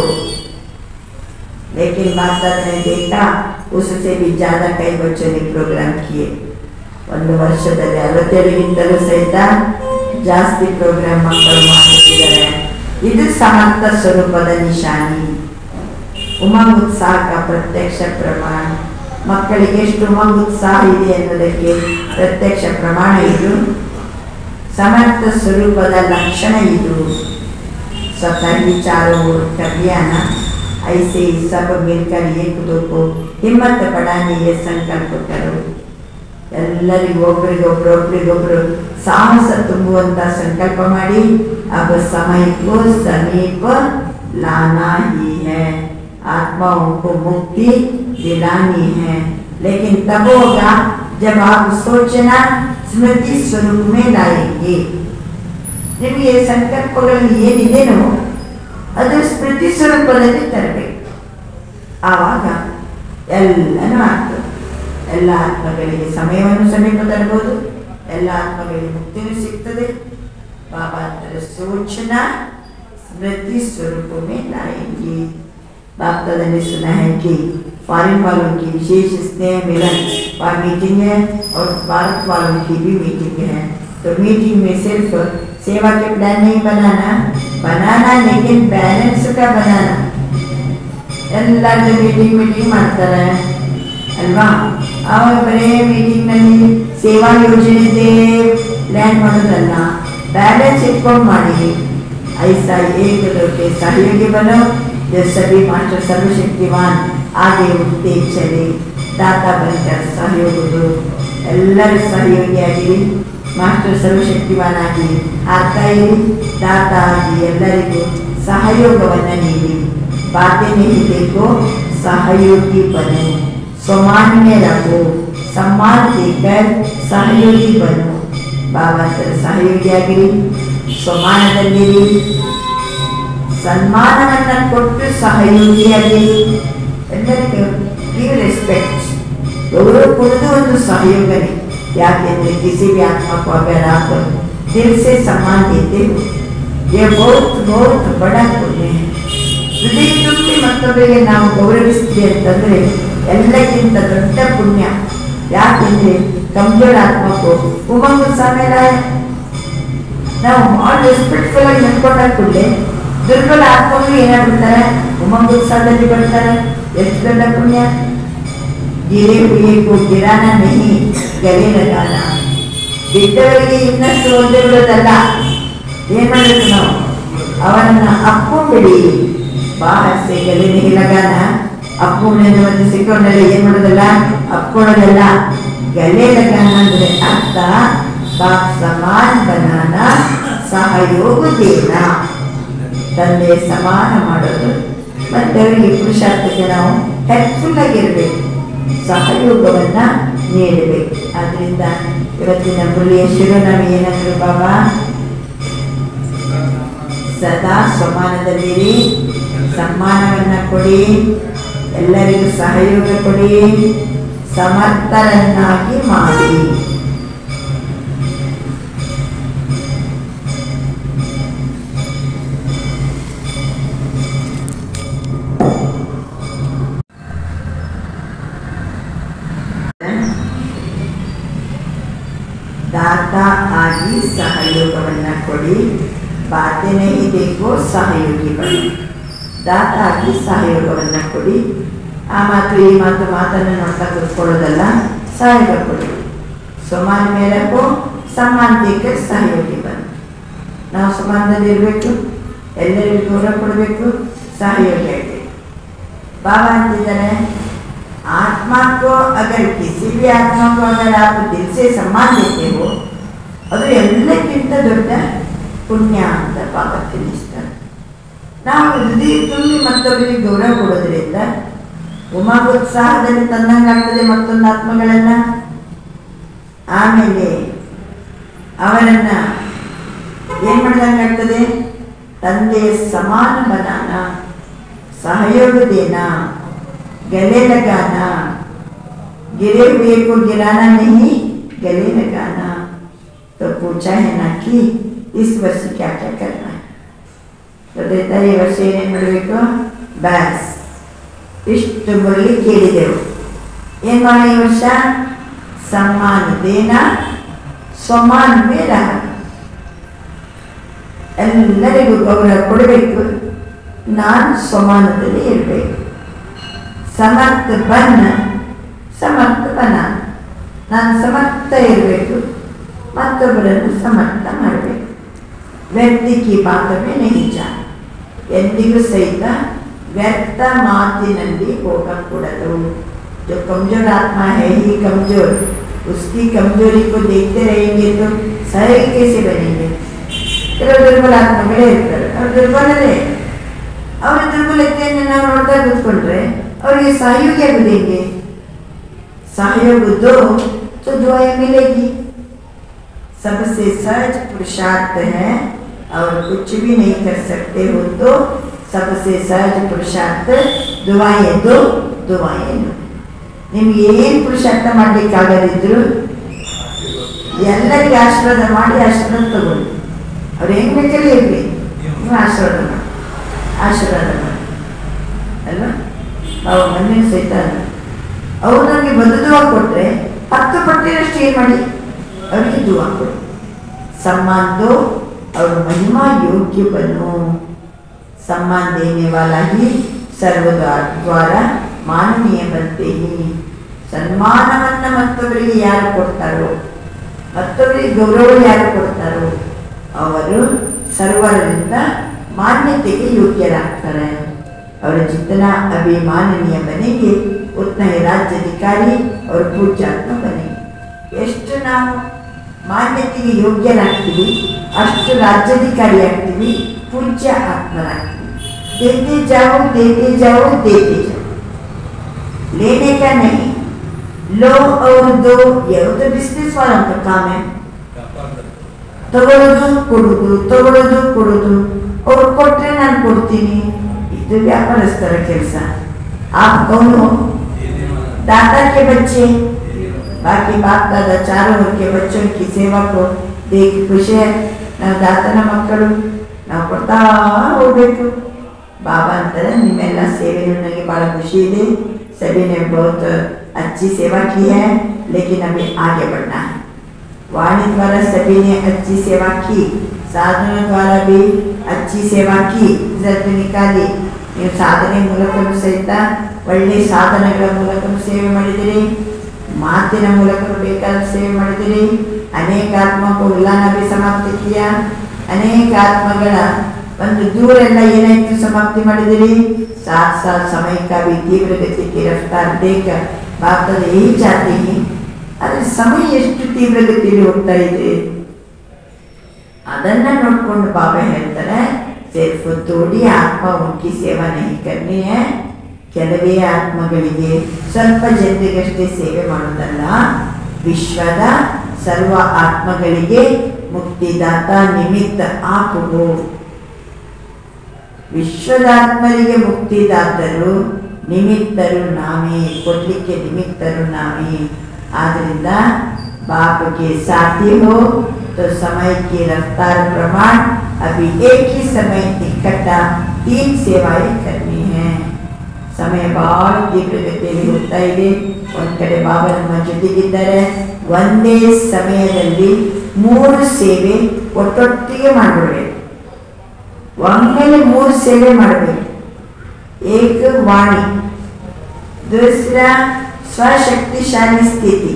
लेकिन बाप दादा ने देखा उससे भी ज्यादा कई बच्चों ने प्रोग्राम किए. ಒಂದು ವರ್ಷದಲ್ಲಿ 67ಗಿಂತಲೂ ಸಹಿತ ಜಾಸ್ತಿ ಪ್ರೋಗ್ರಾಮ್ ಮಕ್ಕಳು ಮಾಡುತ್ತಿದ್ದಾರೆ. ಇದು ಸಮರ್ಥ ಸ್ವರೂಪದ ನಿಶಾನಿ, ಉಮಂಗ್ ಉತ್ಸಾಹ ಪ್ರತ್ಯಕ್ಷ ಪ್ರಮಾಣ. ಮಕ್ಕಳಿಗೆ ಎಷ್ಟು ಉಮಂಗ್ ಉತ್ಸಾಹ ಇದೆ ಅನ್ನೋದಕ್ಕೆ ಪ್ರತ್ಯಕ್ಷ ಪ್ರಮಾಣ ಇದು. ಸಮರ್ಥ ಸ್ವರೂಪದ ಲಕ್ಷಣ ಇದು. स्वतः विचारों और अभियाना ऐसे ही सब मिलकर एक दो को हिम्मत बढ़ाने ये संकल्प करो. ಎಲ್ಲರಿಗೂ ಒಬ್ಬರಿಗೊಬ್ಬರು ಸಾಹಸ ತುಂಬುವಂತ ಸಂಕಲ್ಪ ಮಾಡಿ. अब समय को समीप लाना ही है, आत्माओं को मुक्ति दिलानी है. लेकिन तब होगा जब आप सोचना स्मृति स्वरूप में लाएंगे. ನಿಮಗೆ ಸಂಕಲ್ಪಗಳಲ್ಲಿ ಏನಿದೆನೋ ಅದು ಸ್ಮೃತಿ ಸ್ವರೂಪದಲ್ಲಿ ತರಬೇಕು. ಆವಾಗ ಎಲ್ಲನೂ ಆಗ್ತದೆ. ಎಲ್ಲ ಆತ್ಮಗಳಿಗೆ ಸಮಯವನ್ನು ಸಮೀಪ ತರಬಹುದು. ಎಲ್ಲ ಆತ್ಮಗಳಿಗೆ ಮುಕ್ತಿನೂ ಸಿಗ್ತದೆ. बाबा अंदर सोचना स्मृति स्वरूप में लाएंगे. बाप दादा ने सुना है कि फॉरेन वालों की विशेष स्नेह मिलन और मीटिंग है और भारत वालों की भी मीटिंग है. तो मीटिंग में सिर्फ सेवा के प्लान नहीं बनाना लेकिन बैलेंस का बनाना. ಎಲ್ಲರೂ ಮೀಟಿಂಗ್ ಮಾಡ್ತಾರೆ ಅಲ್ವಾ? ಆವಾಗ ಬರೇ ಮೀಟಿಂಗ್ ನಲ್ಲಿ ಸೇವಾ ಯೋಜನೆ ಪ್ಲಾನ್ ಮಾಡೋದಲ್ಲ, बैलेंस इट्ಕೊಂಡು ಮಾಡಿ. ऐसा एक दो के सहयोगी बनो जो सभी मास्टर सर्वशक्तिवान आगे उठते चले. दाता बनकर सहयोग दो. ಎಲ್ಲರೂ ಸಹಯೋಗಿಯಾಗಿರಿ. ಮಾಸ್ಟರ್ ಸರ್ವಶಕ್ತಿವಾನ್ ಆಗಿ ಆಗ್ತಾ ಇರಿ. ದಾತಾ ಆಗಿ ಎಲ್ಲರಿಗೂ ಸಹಯೋಗವನ್ನು ನೀಡಿ. बातें नहीं देखो, सहयोगी बनो. सम्मान में रखो, सम्मान देकर सहयोगी बनो. बाबा ಸಹಯೋಗಿಯಾಗಿರಿ, ಸಮಾನದಲ್ಲಿರಿ, ಸನ್ಮಾನವನ್ನು ಕೊಟ್ಟು ಸಹಯೋಗಿಯಾಗಿರಿ. ಎಲ್ಲರಿಗೂ ಗಿವ್ ರೆಸ್ಪೆಕ್ಟ್, ಗೌರವ ಕೊಡುವುದು ಒಂದು ಸಹಯೋಗನೇ. ಯಾಕೆಂದ್ರೆ किसी भी आत्मा को अगर आप दिल से सम्मान देते हो ये बहुत बहुत बड़ा पुण्य है. ಹೃದಯ ತುಂಬಿ ಮತ್ತೊಬ್ಬರಿಗೆ ನಾವು ಗೌರವಿಸ್ತೀವಿ ಅಂತಂದ್ರೆ ಎಲ್ಲಕ್ಕಿಂತ ದೊಡ್ಡ ಪುಣ್ಯ. ಯಾಕೆಂದ್ರೆ ಕಮಜೋರ್ ಆತ್ಮಕ್ಕೂ ಉಮಂಗ್ ಉತ್ಸಾಹ ಮೇಲೆ ನಾವು ಭಾಳ ರೆಸ್ಪೆಕ್ಟ್ಫುಲ್ ಆಗಿ ನಡ್ಕೊಂಡಾಗ ಕೂಡಲೇ ದುರ್ಬಲ ಆತ್ಮಗಳು ಏನಾಗ್ಬಿಡ್ತಾರೆ, ಉಮಂಗ್ ಉತ್ಸಾಹದಲ್ಲಿ ಬರ್ತಾರೆ. ಎಷ್ಟು ದೊಡ್ಡ ಪುಣ್ಯ. ಗಿರೆ ಹುಯಿಗೂ ಗಿರಾನ ನಹಿ ಗರೆ ಲಗಾನ. ಬಿದ್ದವರಿಗೆ ಇನ್ನಷ್ಟು ಒಂದೇ ಬಿಡೋದಲ್ಲ, ಏನ್ ಮಾಡಬೇಕು ನಾವು ಅವನನ್ನ ಅಪ್ಕೊಂಡ್ಬಿಡಿ. ಬಾಹರ್ ಸೆ ಗಲೆ ನಹಿ ಲಗಾನ. ಅಪ್ಕೊಂಡೇನು ಮತ್ತೆ ಸಿಕ್ಕೊಂಡಲ್ಲ, ಏನ್ ಮಾಡೋದಲ್ಲ, ಅಪ್ಕೊಳ್ಳೋದಲ್ಲ. ಗಲೆ ಲಗಾನ ಅಂದ್ರೆ ಅರ್ಥ ಬಾಪ್ ಸಮಾನ್ ಬನಾನ, ಸಹಯೋಗ ದೇನ. ತಂದೆ ಸಮಾನ ಮಾಡೋದು ಮತ್ತೆ ಅವರಿಗೆ ಪುರುಷಾರ್ಥಕ್ಕೆ ನಾವು ಹೆಲ್ಪ್ಫುಲ್ ಆಗಿರ್ಬೇಕು, ಸಹಯೋಗವನ್ನ ನೀಡಬೇಕು. ಆದ್ರಿಂದ ಇವತ್ತಿನ ಮುರಳಿಯ ಶಿರೋನಾಮೆ ಏನಂದ್ರು ಬಾಬಾ? ಸದಾ ಸಮಾನದಲ್ಲಿರಿ, ಸಮ್ಮಾನವನ್ನ ಕೊಡಿ, ಎಲ್ಲರಿಗೂ ಸಹಯೋಗ ಕೊಡಿ, ಸಮರ್ಥರನ್ನಾಗಿ ಮಾಡಿ. दाता आदि सहयोगवನ್ನ ಕೊಡಿ बातें नहीं देखो सहयोगी बनो दाता आदि सहयोगವನ್ನ ಕೊಡಿ ಆ ಮಾತು ಈ ಮಾತು ಮಾತನ್ನು ನೋಡ್ತಾ ಕೂತ್ಕೊಳ್ಳೋದಲ್ಲ ಸಹಯೋಗ ಕೊಡಿ ಸಮಾನ ಮೇಲಕ್ಕೂ ಸಮಾನ ದೇकर सहयोगी बनो ನಾವು ಸಮಾನದಲ್ಲಿ ಇರಬೇಕು ಎಲ್ಲರಿಗೂ ಗೌರವ ಕೊಡಬೇಕು सहयोगी ಆಗಬೇಕು बाबा ಅಂತಿದ್ದಾರೆ आत्मा को अगर किसी भी आत्मा को अगर आप दिल से सम्मान देते हो ಅದು ಎಲ್ಲಕ್ಕಿಂತ ದೊಡ್ಡ ಪುಣ್ಯ ಅಂತ ಬಾಬಾ ತಿಳಿಸ್ತಾರೆ ನಾವು ಹೃದಯ ತುಂಬಿ ಮತ್ತೊಬ್ಬರಿಗೆ ಗೌರವ ಕೊಡೋದ್ರಿಂದ ಉತ್ಸಾಹದಲ್ಲಿ ತಂದಂಗಾಗ್ತದೆ ಮತ್ತೊಂದು ಆತ್ಮಗಳನ್ನ ಆಮೇಲೆ ಅವರನ್ನ ಏನ್ ಮಾಡಿದಂಗಾಗ್ತದೆ ತಂದೆಯ ಸಮಾನ ಬನಾನ सहयोग देना गले लगाना गिरे हुए को गिराना नहीं गले लगाना तो पूछा है ना कि इस वर्ष क्या क्या करना है तो देता है वर्ष ಏನೇನು ಮಾಡಬೇಕು ಬಸ್ ಇಷ್ಟು ಮುರಳಿ ಕೇಳಿದೆವು ಏನು ಮಾಡಿ ಈ ವರ್ಷ ಸಮ್ಮಾನ ದೇನ ಸ್ವಮಾನ ಮೇಲ ಎಲ್ಲರಿಗೂ ಗೌರವ ಕೊಡಬೇಕು ನಾನು ಸ್ವಮಾನದಲ್ಲಿ ಇರಬೇಕು ಸಮರ್ಥ ಬನ್ನ ಸಮರ್ಥ ಬನ ನಾನು ಸಮರ್ಥ ಇರಬೇಕು ಮತ್ತೊಬ್ಬರನ್ನು ಸಮರ್ಥ ಮಾಡಬೇಕು ವ್ಯಕ್ತಿ ಕಿ ಬಾತವೇ ನೈಜ ಎಂದಿಗೂ ಸಹಿತ ವ್ಯರ್ಥ ಮಾತಿನಲ್ಲಿ ಹೋಗಕೂಡದು जो कमजोर आत्मा है ही कमजोर उसकी कमजोरी को देखते रहेंगे तो सही कैसे बनेंगे ಕೆಲವು ದುರ್ಬಲ ಆತ್ಮಗಳೇ ಇರ್ತಾರೆ ಅವ್ರು ದುರ್ಬಲರೇ ಅವರ ದುರ್ಬಲತೆಯನ್ನು ನಾವು ನೋಡ್ತಾ ಕೂತ್ಕೊಂಡ್ರೆ ಅವರಿಗೆ सहयोग ಆಗುವುದೇಗೆ सहयोग दो तो दुआएं मिलेगी सबसे सहज पुरुषार्थ है और कुछ भी नहीं कर सकते हो तो सबसे सहज पुरुषार्थ दुआएं दो दुआएं लो ನಿಮ್ಗೆ ಏನು ಪುರುಷಾರ್ಥ ಮಾಡ್ಲಿಕ್ಕಾಗದಿದ್ರು ಎಲ್ಲರಿಗೆ ಆಶೀರ್ವಾದ ಮಾಡಿ ಆಶೀರ್ವಾದ ತಗೊಳ್ಳಿ ಅವ್ರು ಹೆಂಗ್ ಬೇಕಲ್ಲಿ ಇರ್ಲಿ ನೀವು ಆಶೀರ್ವಾದ ಮಾಡಿ ಅಲ್ವಾ ಅವ್ರ ಮನೆ ಸಹಿತ ಅವ್ರು ನನಗೆ ಒಂದು ದುವಾ ಕೊಟ್ರೆ 10 ಪಟ್ಟಿನಷ್ಟು ಏನ್ ಮಾಡಿ ಅವರಿಗೆ ದುವಾ ಕೊಡಿ सम्मान दो और महिमा योग्य बनो सम्मान देने वाला ही सर्व द्वारा माननीय बनते ही ಸನ್ಮಾನವನ್ನ ಮತ್ತೊಬ್ಬರಿಗೆ ಯಾರು ಕೊಡ್ತಾರೋ ಮತ್ತೊಬ್ಬರಿಗೆ ಗೌರವ ಯಾರು ಕೊಡ್ತಾರೋ ಅವರು ಸರ್ವರಿಂದ मान्यತೆಗೆ ಯೋಗ್ಯರಾಗ್ತಾರೆ और जितना अभिमाननीय बनेंगे उतना ही राज्याधिकारी और पूज्यात्मा बनेंगे ಎಷ್ಟು ನಾವು ಮಾನ್ಯತೆಗೆ ಯೋಗ್ಯರಾಗ್ತೀವಿ ಅಷ್ಟು ರಾಜ್ಯಾಧಿಕಾರಿ ಆಗ್ತೀವಿ ಪೂಜ್ಯ ಆತ್ಮರಾಗ್ತೀವಿ देते जाओ देते जाओ देते जाओ लेने का नहीं लो और दो ये तो बिजनेस वालों का काम है ತಗೊಳ್ಳೋದು ಕೊಡೋದು ಅವ್ರು ಕೊಟ್ರೆ ನಾನು ಕೊಡ್ತೀನಿ ಇದು ವ್ಯಾಪಾರಸ್ಥರ ಕೆಲಸ आप कौन हो दाता के बच्चे बाकी बाप दादा चारों के बच्चों की सेवा को देख खुश है ನಾವು ದಾತನ ಮಕ್ಕಳು ನಾವು ಕೊಡ್ತಾ ಹೋಗ್ಬೇಕು बाबा अंतर निम्मेಲ್ಲ ಸೇವೆಯಲ್ಲಿ ನನಗೆ ಬಹಳ ಖುಷಿ ಇದೆ सभी ने बहुत अच्छी सेवा की है लेकिन अभी आगे बढ़ना है वाणी द्वारा सभी ने अच्छी सेवा की साधनों द्वारा भी अच्छी सेवा की रिजल्ट निकाली ನೀವು ಸಾಧನೆ ಮೂಲಕವೂ ಸಹಿತ ಒಳ್ಳೆ ಸಾಧನೆಗಳ ಮೂಲಕವೂ ಸೇವೆ ಮಾಡಿದಿರಿ ಮಾತಿನ ಮೂಲಕವೂ ಬೇಕಾದ ಸೇವೆ ಮಾಡಿದಿರಿ ಅನೇಕ ಆತ್ಮಕ್ಕೂ ಉಲ್ಲಾನ भी समाप्त किया ಅನೇಕ ಆತ್ಮಗಳ ಒಂದು ದೂರೆಲ್ಲ ಏನಾಯ್ತು ಸಮಾಪ್ತಿ ಮಾಡಿದಿರಿ साथ साथ समय का भी तीव्र गति की रफ्तार देकर बाप दादा यही चाहते हैं अरे समय ಎಷ್ಟು ತೀವ್ರ ಗತಿಯಲ್ಲಿ ಹೋಗ್ತಾ ಇದೆ ಅದನ್ನ ನೋಡ್ಕೊಂಡು ಬಾಬಾ ಹೇಳ್ತಾರೆ सिर्फ थोड़ी आत्मा उनकी सेवा नहीं करनी है ಕೆಲವೇ ಆತ್ಮಗಳಿಗೆ ಸ್ವಲ್ಪ ಜನರಿಗಷ್ಟೇ ಸೇವೆ ಮಾಡೋದಲ್ಲ ವಿಶ್ವದ ಸರ್ವ ಆತ್ಮಗಳಿಗೆ ಮುಕ್ತಿದಾತ ನಿಮಿತ್ತ ಆಪುವು ವಿಶ್ವದ ಆತ್ಮರಿಗೆ ಮುಕ್ತಿದಾತರು ನಿಮಿತ್ತರು ನಾವೇ ಕೊಡ್ಲಿಕ್ಕೆ ನಿಮಿತ್ತರು ನಾವೇ ಆದ್ರಿಂದ बाप के साथी हो तो समय की रफ्तार प्रमाण अभी एक ही समय इकट्ठा 3 सेवाएं करनी है समय बहुत तीव्र गतिಯಲ್ಲಿ ಹೋಗ್ತಾ ಇದೆ ಒಂದ್ ಕಡೆ ಬಾಬಾ ನಮ್ಮ ಜೊತೆಗಿದ್ದಾರೆ ಒಂದೇ ಸಮಯದಲ್ಲಿ 3 ಸೇವೆ ಒಟ್ಟೊಟ್ಟಿಗೆ ಮಾಡಬೇಕು. ಒಮ್ಮೆಲೆ 3 ಸೇವೆ ಮಾಡಬೇಕು. एक वाणी, दूसरा स्वशक्तिशाली स्थिति,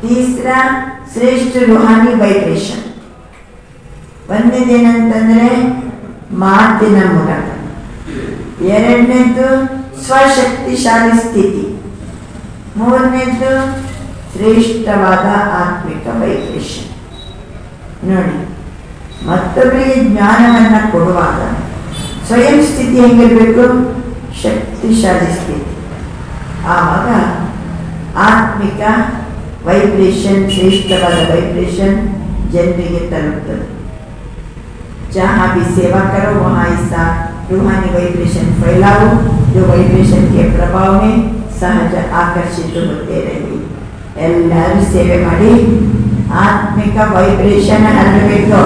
तीसरा श्रेष्ठ रूहानी वैब्रेशन. ಒಂದನೇದೇನಂತಂದ್ರೆ ಮಾತಿನ ಮೂಲಕ, ಎರಡನೇದು ಸ್ವಶಕ್ತಿಶಾಲಿ ಸ್ಥಿತಿ, ಮೂರನೇದು ಶ್ರೇಷ್ಠವಾದ ಆತ್ಮಿಕ ವೈಬ್ರೇಷನ್. ನೋಡಿ, ಮತ್ತೊಬ್ಬರಿಗೆ ಜ್ಞಾನವನ್ನು ಕೊಡುವಾಗ ಸ್ವಯಂ ಸ್ಥಿತಿ ಹೆಂಗಿರಬೇಕು? ಶಕ್ತಿಶಾಲಿ ಸ್ಥಿತಿ. ಆವಾಗ ಆತ್ಮಿಕ ವೈಬ್ರೇಷನ್, ಶ್ರೇಷ್ಠವಾದ ವೈಬ್ರೇಷನ್ ಜನರಿಗೆ ತಲುಪ್ತದೆ. जहाँ भी सेवा करो वहाँ ऐसा रूहानी वाइब्रेशन फैलाओ, जो वाइब्रेशन के प्रभाव में सहज आकर्षित होते रहे. ಎಲ್ಲರೂ ಸೇವೆ ಮಾಡಿ ಆತ್ಮಿಕ ವೈಬ್ರೇಷನ್ ಹರಡಬೇಕು.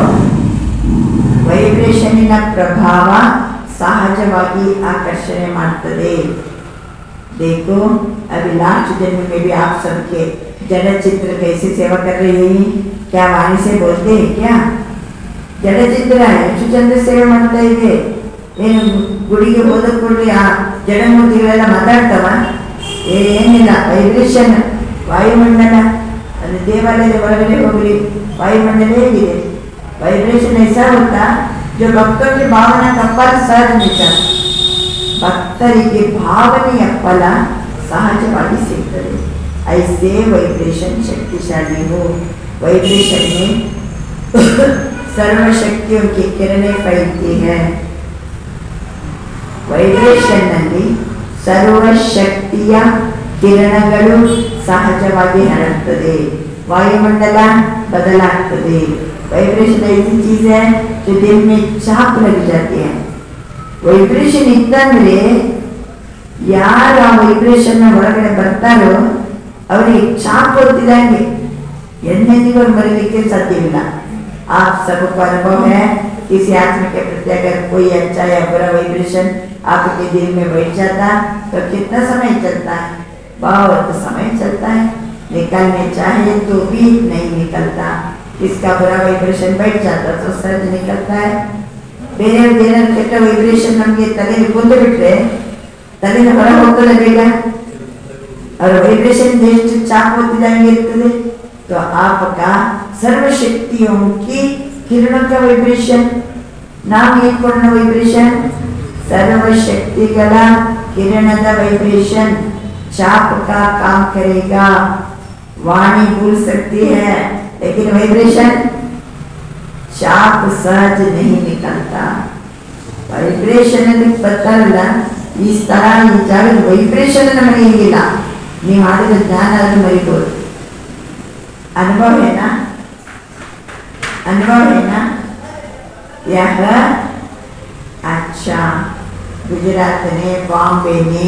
ವೈಬ್ರೇಷನ್ನಿನ ಪ್ರಭಾವ सहजವಾಗಿ ಆಕರ್ಷಣೆ ಮಾಡ್ತದೆ. देखो अभी लास्ट जन्म में भी आप सबके जड़ चित्र कैसे सेवा कर रहे हैं? क्या वाणी से बोलते हैं क्या? जड़ चित्र है, ಎಷ್ಟು ಚಂದ ಸೇವೆ ಮಾಡ್ತಾ ಇದೆ. ಏನು ಗುಡಿಗೆ ಹೋದ ಕೂಡಲೇ ಆ ಜಡಮೂರ್ತಿಗಳೆಲ್ಲ ಮಾತಾಡ್ತವ? ಏನಿಲ್ಲ, ವೈಬ್ರೇಷನ್, ವಾಯುಮಂಡಲ. ಅದು ದೇವಾಲಯದ ಒಳಗಡೆ ಹೋಗ್ರಿ, ವಾಯುಮಂಡಲ ಹೇಗಿದೆ? वाइब्रेशन ऐसा होता जो भक्तों की भावना का फल सहज मिलता. ಭಕ್ತರಿಗೆ ಭಾವನೆಯ ಫಲ ಸಹಜವಾಗಿ ಸಿಗ್ತದೆ. ऐसे वाइब्रेशन शक्तिशाली हो. वाइब्रेशन में सर्व शक्तियों की किरणें फैलती है. वाइब्रेशन ನಲ್ಲಿ ಸರ್ವ ಶಕ್ತಿಯ ಕಿರಣಗಳು ಸಹಜವಾಗಿ ಹರಡುತ್ತದೆ. ವಾಯುಮಂಡಲ ಬದಲಾಗ್ತದೆ. वाइब्रेशन ऐसी चीज है जो दिल में छाप लग जाती है. वाइब्रेशन इतने यार आ वाइब्रेशन ಒಳಗಡೆ ಬರ್ತಾರೋ ಅವರಿಗೆ ಛಾಪ್ ಹೊತ್ತಿದಂಗೆ ಎಂದೆಂದಿಗೂ ಮರೆಯಲಿಕ್ಕೆ ಸಾಧ್ಯವಿಲ್ಲ. आप सबको अनुभव है, किसी आत्मा के प्रति अगर कोई अच्छा या बुरा वाइब्रेशन आपके दिल में बैठ जाता तो कितना समय चलता है? बहुत समय चलता है. निकालने चाहे तो भी नहीं निकलता. इसका बुरा वाइब्रेशन बैठ जाता तो सहज निकलता है. ಬೇರೆ ಬೇರೆ ಕೆಟ್ಟ ವೈಬ್ರೇಷನ್ ನಮಗೆ ತಲೆಗೆ ಕುಂದು ಬಿಟ್ರೆ ತಲೆಗೆ ಹೊರ ಹೋಗ್ತದೆ ಬೇಗ. और वाइब्रेशन ಎಷ್ಟು ಚಾಪ್ ಹೊತ್ತಿದಂಗೆ ಇರ್ತದೆ. तो आपका सर्व शक्तियों की किरणों का वाइब्रेशन, नाम एक पूर्ण वाइब्रेशन, सर्व शक्तिಗಳ किरणದ वाइब्रेशन चाप का काम करेगा. वाणी भूल सकती है लेकिन वाइब्रेशन चाप सहज नहीं निकलता. वाइब्रेशन ಗೊತ್ತಾಗಲ್ಲ. ಈ ಸ್ಥಳ ಈ ಜಾಗದ ವೈಬ್ರೇಷನ್ ನಮಗೆ ಹೇಗಿಲ್ಲ, ನೀವು ಮಾಡಿದ ಜ್ಞಾನ ಅದನ್ನು ಮರಿಬೋದು. अनुभव है ना? अनुभव है ना? यह अच्छा गुजरात ने, बॉम्बे ने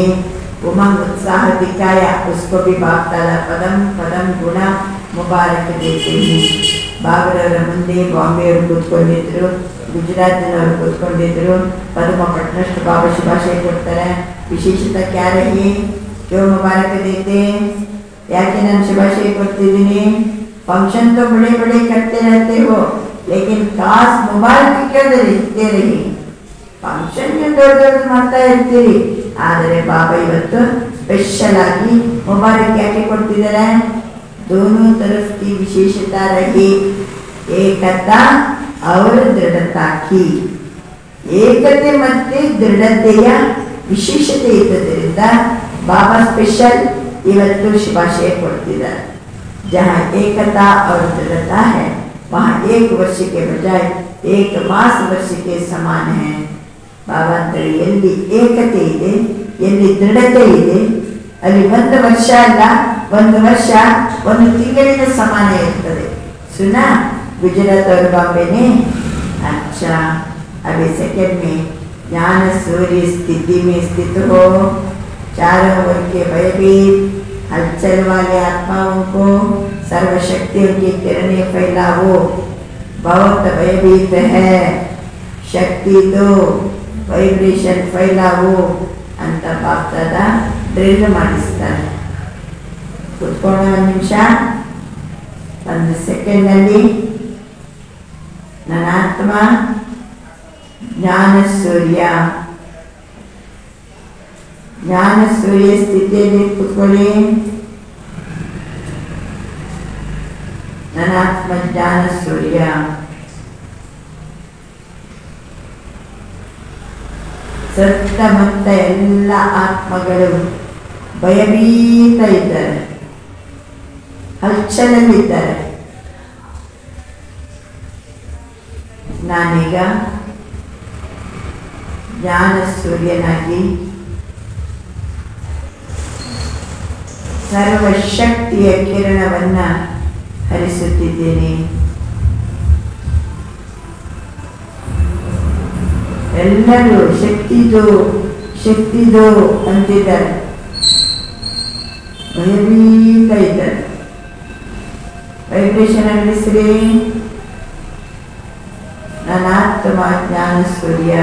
उमंग उत्साह दिखाया, उसको भी बाप दादा पदम पदम गुण मुबारक देते हैं. ಬಾಬರವರ ಮುಂದೆ ಬಾಂಬೆಯವರು ಕೂತ್ಕೊಂಡಿದ್ರು, ಗುಜರಾತಿನವರು ಕೂತ್ಕೊಂಡಿದ್ರು. ಪದ್ಮಪಟ್ಟಣಷ್ಟು ಬಾಬಾ ಶುಭಾಶಯ ಕೊಡ್ತಾರೆ. ವಿಶೇಷತೆ ಕ್ಯಾ ರಹಿ ಕ್ಯೋ ಮುಬಾರಕ್ ದೇತೆ? ಯಾಕೆ ನಾನು ಶುಭಾಶಯ ಕೊಡ್ತಿದ್ದೀನಿ? फंक्शन तो बड़े बड़े करते रहते हो लेकिन खास मुबारक क्यों देते रही? फंक्शन ದೊಡ್ಡ ದೊಡ್ಡ ಮಾಡ್ತಾ ಇರ್ತೀರಿ, ಆದರೆ ಬಾಬಾ ಇವತ್ತು ಸ್ಪೆಷಲ್ ಆಗಿ ಮುಬಾರಕ್ ಯಾಕೆ ಕೊಡ್ತಿದ್ದಾರೆ? दोनों तरफ की विशेषता रही, एकता और दृढ़ता की. ಏಕತೆ ಮತ್ತೆ ದೃಢತೆಯ ವಿಶೇಷತೆ ಇದ್ದದರಿಂದ ಬಾಬಾ ಸ್ಪೆಷಲ್ ಇವತ್ತು ಶುಭಾಶಯ ಕೊಡ್ತಿದ್ದಾರೆ. जहाँ एकता और दृढ़ता है वहाँ एक वर्ष के बजाय एक मास वर्ष के समान है. बाबा ಎಲ್ಲಿ ಏಕತೆ ಇದೆ, ಎಲ್ಲಿ ದೃಢತೆ ಇದೆ, ಅಲ್ಲಿ ಒಂದು ವರ್ಷ ಅಲ್ಲ, ಒಂದು ವರ್ಷ ಒಂದು ತಿಂಗಳಿನ ಸಮಾನ ಇರ್ತದೆ. सुना? गुजरात और बॉम्बे ने अच्छा अभी सेकंड में ज्ञान सूर्य स्थिति में स्थित हो, चारों ओर के भयभीत हलचल वाले आत्माओं को सर्वशक्तियों की किरणें फैलाओ. बहुत भयभीत है, शक्ति दो, वाइब्रेशन फैलाओ ಅಂತ ಬಾಪ್ತಾದ ಡ್ರಿಲ್ ಮಾಡಿಸ್ತಾರೆ. ಕುತ್ಕೊಳ್ಳೋ ಒಂದು ನಿಮಿಷ, ಒಂದು ಸೆಕೆಂಡ್ನಲ್ಲಿ ನನಾತ್ಮ ಜ್ಞಾನ ಸೂರ್ಯ. ಜ್ಞಾನ ಸೂರ್ಯ ಸ್ಥಿತಿಯಲ್ಲಿ ಕೂತ್ಕೊಳ್ಳಿ. ನನಾತ್ಮ ಜ್ಞಾನ ಸೂರ್ಯ. ಸುತ್ತಮುತ್ತ ಎಲ್ಲ ಆತ್ಮಗಳು ಭಯಭೀತ ಇದ್ದಾರೆ, ಹಲ್ಚಲಲ್ಲಿದ್ದಾರೆ. ನಾನೀಗ ಜ್ಞಾನ ಸೂರ್ಯನಾಗಿ ಸರ್ವಶಕ್ತಿಯ ಕಿರಣವನ್ನ ಹರಿಸುತ್ತಿದ್ದೇನೆ. ಎಲ್ಲರೂ ಶಕ್ತಿದು ಶಕ್ತಿದು ಅಂತಿದ್ದಾರೆ, ಭಯಭೀತ ಇದ್ದಾರೆ. ವೈಬ್ರೇಷನ್ ಅನ್ನಿಸ್ರಿ. ನನಾತ್ಮ ಜ್ಞಾನ ಸೂರ್ಯ,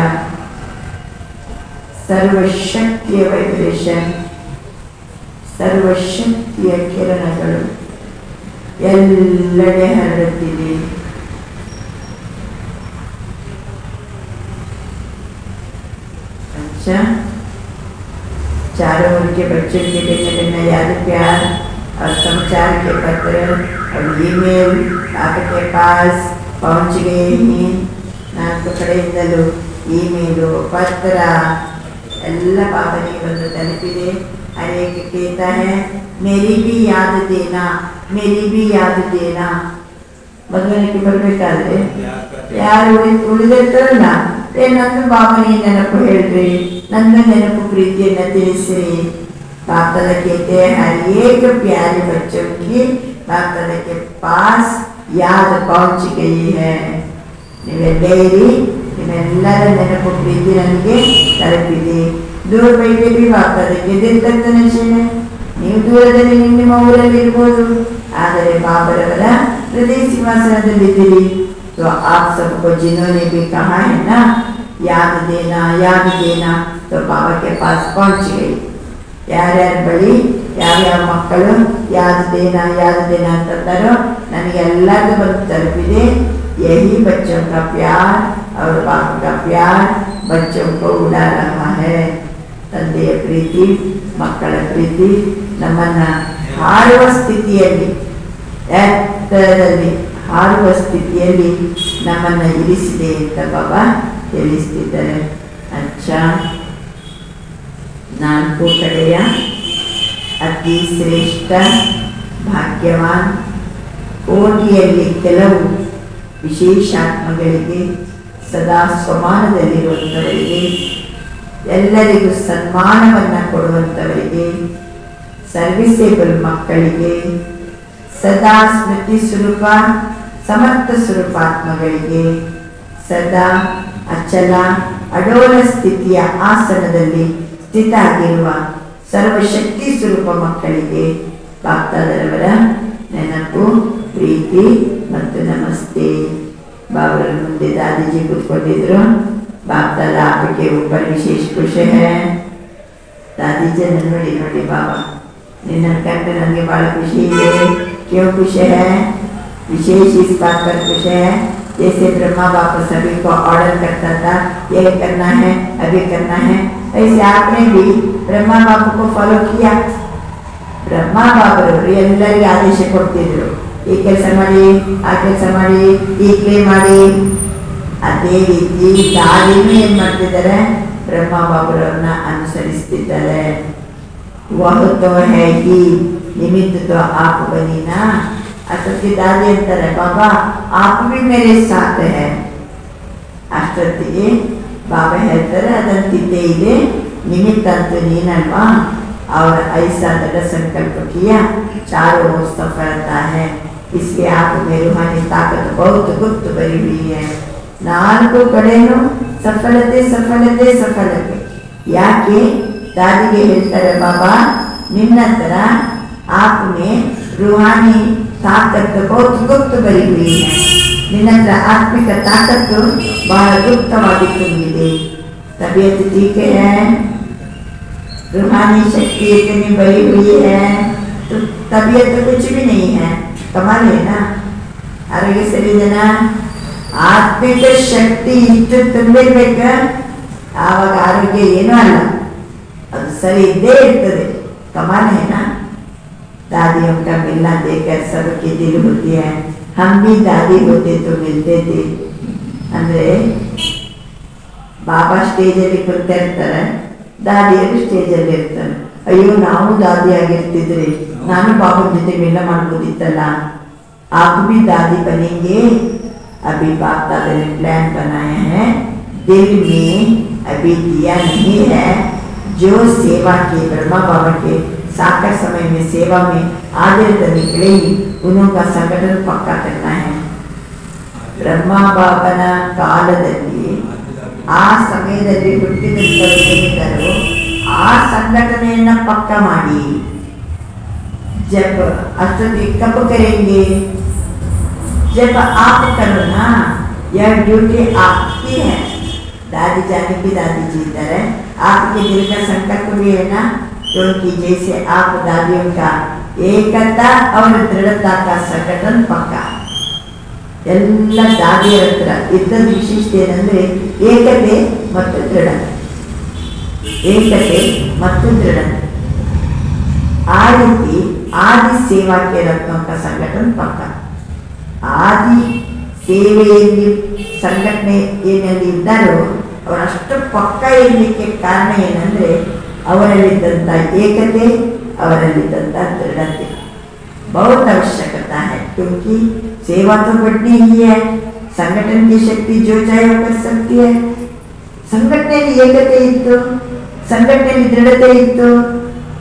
ಸರ್ವಶಕ್ತಿಯ ವೈಬ್ರೇಷನ್, ಸರ್ವಶಕ್ತಿಯ ಕಿರಣಗಳು ಎಲ್ಲೆಡೆ ಹರಡುತ್ತಿದೆ. अच्छा, चारों ओर के बच्चों के भिन्न भिन्न याद प्यार और समाचार के पत्र और ईमेल आपके पास पहुंच गए हैं. नाल्ಕು ಕಡೆಯಿಂದಲೂ ईमेल पत्र ಎಲ್ಲ ಪಾಪನಿಗೆ ಬಂದು ತಲುಪಿದೆ. हरेक कहता है मेरी भी याद देना, मेरी भी याद देना. ಮದುವೆಗೆ ಬರಬೇಕಾದ್ರೆ ಯಾರು ಉಳಿದಿರ್ತಾರಲ್ಲ, ನಂದು ಬಾಬನಿಗೆ ನೆನಪು ಹೇಳ್ರಿ, ನನ್ನ ನೆನಪು ಪ್ರೀತಿಯನ್ನ ತಿಳಿಸ್ರಿ. बाप दादा कहते हैं हर एक प्यारे बच्चों की बाप दादा के पास याद पहुंच गई है. ನೀವೆಲ್ಲರಿ ನಿಮ್ಮೆಲ್ಲರ ನೆನಪು ಪ್ರೀತಿ ನನಗೆ ತಲುಪಿದೆ. ದೂರ ಬೈದೆ ಬಿ ಬಾಪ್ दादाಗೆ ದಿರ್ತನೆ ಶೇನೆ. ನೀವು ದೂರದಲ್ಲಿ ನಿಮ್ಮ ಊರಲ್ಲಿ ಇರ್ಬೋದು, ಆದರೆ ಬಾಬರವರ हृदय सिंहासनदಲ್ಲಿದ್ದೀರಿ. तो आप सबको जिन्होंने भी कहा है ना याद देना, तो बाबा के पास पहुंच गई. ಯಾರ್ಯಾರ ಬಳಿ ಯಾವ್ಯಾವ ಮಕ್ಕಳು ಯಾद देना ಅಂತಂತಾರೋ ನನಗೆ ಎಲ್ಲರಿಗೂ ಬಂದು ತಲುಪಿದೆ. यही बच्चों का प्यार और बाप का प्यार बच्चों को उड़ा रहा है. ತಂದೆಯ ಪ್ರೀತಿ, ಮಕ್ಕಳ ಪ್ರೀತಿ ನಮ್ಮನ್ನ ಹಾರುವ ಸ್ಥಿತಿಯಲ್ಲಿ, ಎತ್ತರದಲ್ಲಿ ಹಾರುವ ಸ್ಥಿತಿಯಲ್ಲಿ ನಮ್ಮನ್ನ ಇರಿಸಿದೆ ಅಂತ ಬಾಬಾ ತಿಳಿಸ್ತಿದ್ದಾರೆ. ಅಚ್ಚಾ, ನಾಲ್ಕು ಕಡೆಯ ಅತಿ ಶ್ರೇಷ್ಠ ಭಾಗ್ಯವಾನ್ ಕೋಟಿಯಲ್ಲಿ ಕೆಲವು ವಿಶೇಷಾತ್ಮಗಳಿಗೆ, ಸದಾ ಸ್ವಮಾನದಲ್ಲಿರುವಂಥವರಿಗೆ, ಎಲ್ಲರಿಗೂ ಸನ್ಮಾನವನ್ನು ಕೊಡುವಂಥವರಿಗೆ, ಸರ್ವಿಸೇಬಲ್ ಮಕ್ಕಳಿಗೆ, ಸದಾ ಸ್ಮೃತಿ ಸ್ವರೂಪ ಸಮರ್ಥ ಸ್ವರೂಪಾತ್ಮಗಳಿಗೆ, ಸದಾ ಅಚಲ ಅಡೋಲ ಸ್ಥಿತಿಯ ಆಸನದಲ್ಲಿ ಸ್ಥಿತ ಆಗಿರುವ ಸರ್ವಶಕ್ತಿ ಸ್ವರೂಪ ಮಕ್ಕಳಿಗೆ ಬಾಪ್ತಾದರವರ ನೆನಪು, ಪ್ರೀತಿ ಮತ್ತು ನಮಸ್ತೆ. ಬಾಬರ ಮುಂದೆ ದಾದಿಜಿ ಕೂತ್ಕೊಂಡಿದ್ರು. बाप दादा आपके ऊपर विशेष खुश है. दादीजी ನೋಡಿ ನೋಡಿ ಬಾಬಾ ನಿನ್ನ ಕಂಡು ನನಗೆ ಬಹಳ ಖುಷಿ ಇದೆ. क्यों खुश है? विशेष इस बात पर खुश है जैसे ब्रह्मा बाप सभी को ऑर्डर करता था, यह करना है, अभी करना है, ऐसे आपने भी ब्रह्मा बाप को फॉलो किया. ब्रह्मा बाबरವರು ಎಲ್ಲರಿಗೂ ಆದೇಶ ಕೊಡ್ತಿದ್ರು, ಈ ಕೆಲಸ ಮಾಡಿ, ಆ ಕೆಲಸ ಮಾಡಿ, ಈ ಕ್ಲೇ ಮಾಡಿ. ಅದೇ ರೀತಿ ದಾರಿನೂ ಏನ್ ಮಾಡ್ತಿದ್ದಾರೆ, ಬ್ರಹ್ಮ ಬಾಬರವ್ರನ್ನ ಅನುಸರಿಸ್ತಿದ್ದಾರೆ. वह तो है ही निमित्त तो आप बनी ना. ಅಷ್ಟೊತ್ತಿಗೆ ದಾದಿ ಅಂತಾರೆ, ಬಾಬಾ आप भी मेरे साथ है. ಅಷ್ಟೊತ್ತಿಗೆ ಬಾಬಾ ಹೇಳ್ತಾರೆ, ಅದಂತಿದ್ದೇ ಇದೆ, ನಿಮಿತ್ತ ಅಂತೂ ನೀನಲ್ವಾ. और ऐसा दृढ़ संकल्प किया, चारों ओर सफलता है, इसलिए आप में रूहानी ताकत बहुत गुप्त भरी हुई है. ನಾಲ್ಕು ಕಡೆನೂ ಸಫಲತೆ ಸಫಲತೆ ಸಫಲತೆ. ಯಾಕೆ ದಾದಿಗೆ ಹೇಳ್ತಾರೆ, ಬಾಬಾ ನಿನ್ನ ಹತ್ರ ಆತ್ಮೆ ರೂಹಾನಿ ತಾಕತ್ತು ಬಹುತ್ ಗುಪ್ತ ಬರಿ ಹುಯಿ है. ನಿನ್ನ ಹತ್ರ ಆತ್ಮಿಕ ತಾಕತ್ತು ಬಹಳ ಗುಪ್ತವಾಗಿ ತುಂಬಿದೆ. तबीयत ठीक है, रूहानी शक्ति इतनी बड़ी हुई है, तो तबीयत तो कुछ भी नहीं है. कमाल है ना. आरोग्य सही है ना. ಆತ್ಮಿಕ ಶಕ್ತಿ ಇಷ್ಟು ತುಂಬಿರ್ಬೇಕ, ಆವಾಗ ಆರೋಗ್ಯ ಏನೂ ಅಲ್ಲ, ಅದು ಸರಿ ಇದ್ದೇ ಇರ್ತದೆ. कमाल है ना। दादियों का मिलना देखकर सबके दिल होती है, हम भी दादी होते तो मिलते थे। ಅಂದ್ರೆ ಬಾಬಾ ಸ್ಟೇಜಲ್ಲಿ ಕೂತಿರ್ತಾರೆ, ದಾದಿಯರು ಸ್ಟೇಜಲ್ಲಿ ಇರ್ತಾರೆ. ಅಯ್ಯೋ ನಾವು ದಾದಿ ಆಗಿರ್ತಿದ್ರಿ, ನಾನು ಬಾಬಾ ಜೊತೆ ಮಿಲ ಮಾಡ್ಬೋದಿತ್ತಲ್ಲ. आप भी दादी बनेंगे, अभी बाप दादा ने प्लान बनाया है, दिल में अभी दिया नहीं है। जो सेवा के ब्रह्मा बाबा के साकार समय में सेवा में आदर निकले, उनका संगठन पक्का करना है। ब्रह्मा बाबನ ಕಾಲದಲ್ಲಿ ಆ ಸಮಯದಲ್ಲಿ ಹುಟ್ಟಿದಂತರು ಆ ಸಂಘಟನೆಯನ್ನ ಪಕ್ಕ ಮಾಡಿ. जब अस्तुति कब करेंगे? जब आप करो ना, यह ड्यूटी आपकी है। दादी जाने की दादी जी तरह आपके दिल का संकल्प भी है ना, क्योंकि जैसे आप दादियों का एकता और दृढ़ता का संगठन पक्का। ಎಲ್ಲ ದಾದಿಯರ ಹತ್ರ ಇದ್ದದ ವಿಶಿಷ್ಟತೆ ಏನಂದ್ರೆ ಏಕತೆ ಮತ್ತು ದೃಢತೆ, ಏಕತೆ ಮತ್ತು ದೃಢತೆ. ಆ ರೀತಿ ಆದಿ ಸೇವಾ के रत्नों का संगठन पक्का. ಆದಿ ಸೇವೆಯಲ್ಲಿ ಸಂಘಟನೆ ಏನಲ್ಲಿ ಇದ್ದಾರೋ ಅವರಷ್ಟು ಪಕ್ಕ ಇರಲಿಕ್ಕೆ ಕಾರಣ ಏನಂದ್ರೆ ಅವರಲ್ಲಿದ್ದಂಥ ಏಕತೆ, ಅವರಲ್ಲಿದ್ದಂಥ ದೃಢತೆ बहुत आवश्यकता है, क्योंकि सेवा तो बढ़नी ही है। संगठन की शक्ति जो चाहे वो कर सकती है. ಸಂಘಟನೆಯಲ್ಲಿ ಏಕತೆ ಇತ್ತು, ಸಂಘಟನೆಯಲ್ಲಿ ದೃಢತೆ ಇತ್ತು,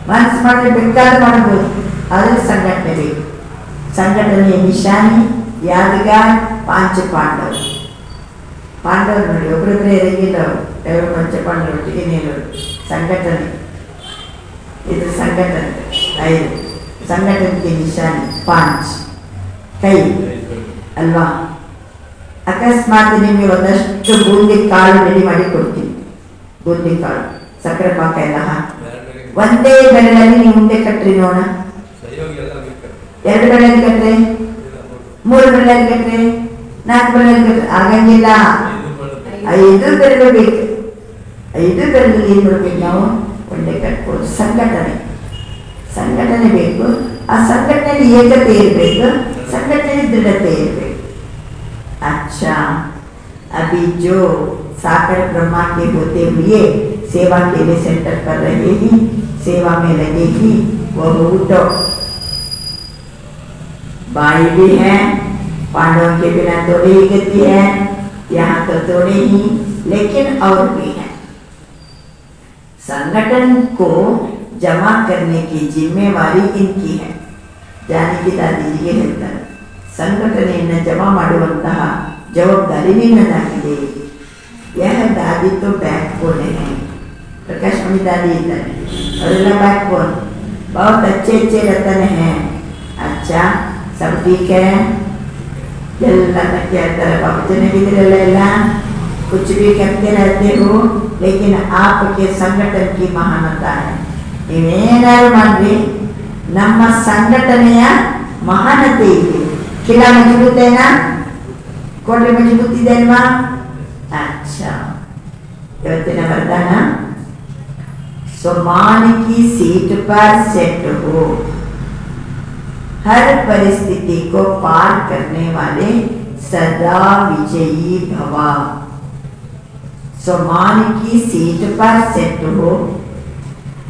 ಮನಸ್ಸು ಮಾಡಿದ್ರೆ ಬೇಕಾದ ಮಾಡಬಹುದು, ಆದರೆ ಸಂಘಟನೆ ಬೇಕು. ಸಂಘಟನೆಯ ನಿಶಾನಿ ಯಾದಗಾರ್ ಪಾಂಚ ಪಾಂಡವರು. ಪಾಂಡವರು ನೋಡಿ, ಒಬ್ಬರೊಬ್ಬರೇ ಇರಂಗಿಲ್ಲ, ಅವರು ಪಂಚಪಾಂಡವರು ಒಟ್ಟಿಗೆ ನೀಡೋರು. ಸಂಘಟನೆ ಇದು ಸಂಘಟನೆ 5 संगठन के निशानी 5 कई अल्वा. अकस्मात निಮಗೆ ಒಂದಷ್ಟು ಬೂಂದಿ ಕಾಳು ರೆಡಿ ಮಾಡಿ ಕೊಡ್ತೀನಿ. ಬೂಂದಿ ಕಾಳು ಸಕ್ಕರೆ ಪಾಕ ಎಲ್ಲ ಒಂದೇ ಬೆರಳಲ್ಲಿ ನೀವು ಉಂಡೆ ಕಟ್ರಿ ನೋಡ. 2 ಬೆರಳಲ್ಲಿ ಕಟ್ರೆ, 3 ಬೆರಳಲ್ಲಿ ಕಟ್ರೆ, 4 ಬೆರಳಲ್ಲಿ ಕಟ್ರೆ ಆಗಂಗಿಲ್ಲ. 5 ಬೆರಳು ಬೇಕು. 5 ಬೆರಳಲ್ಲಿ ಏನು ಮಾಡಬೇಕು ನಾವು? ಉಂಡೆ ಕಟ್ಬೋದು. ಸಂಘಟನೆ ಸಂಘಟನೆ ಬೇಕು. ಆ ಸಂಘಟನೆಯಲ್ಲಿ ಏಕತೆ ಇರಬೇಕು, ಸಂಘಟನೆಯಲ್ಲಿ दृढ़ते इरबेकु. अच्छा, अभी जो साकार ब्रह्मा के होते हुए सेवा के लिए सेंटर कर रहे हैं, सेवा में लगेगी, वो उठो. बाई भी है, पांडवों के बिना थोड़ी ही गति है, यहाँ तो थोड़ी ही, लेकिन और भी है. संगठन को जमा करने की जिम्मेवारी इनकी है. ಜಾನಕಿ ದಾದಿಜಿಗೆ ಹೇಳ್ತಾರೆ, ಸಂಘಟನೆಯನ್ನು ಜಮಾ ಮಾಡುವಂತಹ ಜವಾಬ್ದಾರಿ ನಿನ್ನದಾಗಿದೆ. ಯಹ ದಾದಿ तो बैकबोन है. प्रकाश मणि दादी इದ್ದಾರೆ, ಅವರೆಲ್ಲ बैकबोन, बहुत अच्छे अच्छे रतन हैं. अच्छा, सब ठीक है. ಎಲ್ಲ ಹೇಳ್ತಾರೆ, ಬಾಬು ಚೆನ್ನಾಗಿದ್ದೀರಲ್ಲ, कुछ भी करते रहते हो, लेकिन आपके संगठन की महानता है. ನೀವೇನಾದ್ರು ಮಾಡ್ರಿ, ನಮ್ಮ ಸಂಘಟನೆಯ ಮಹಾನತೆ ಇದೆ. ಕಿಲ ಮಜಬೂತೇನಾ? ಕೋಟೆ ಮಜಬೂತಿದೆ ಅಲ್ವಾ? अच्छा, ಇವತ್ತಿನ ವರದಾನ, सम्मान की सीट पर सेट हो, हर परिस्थिति को पार करने वाले सदा विजयी भव. सम्मान की सीट पर सेट हो,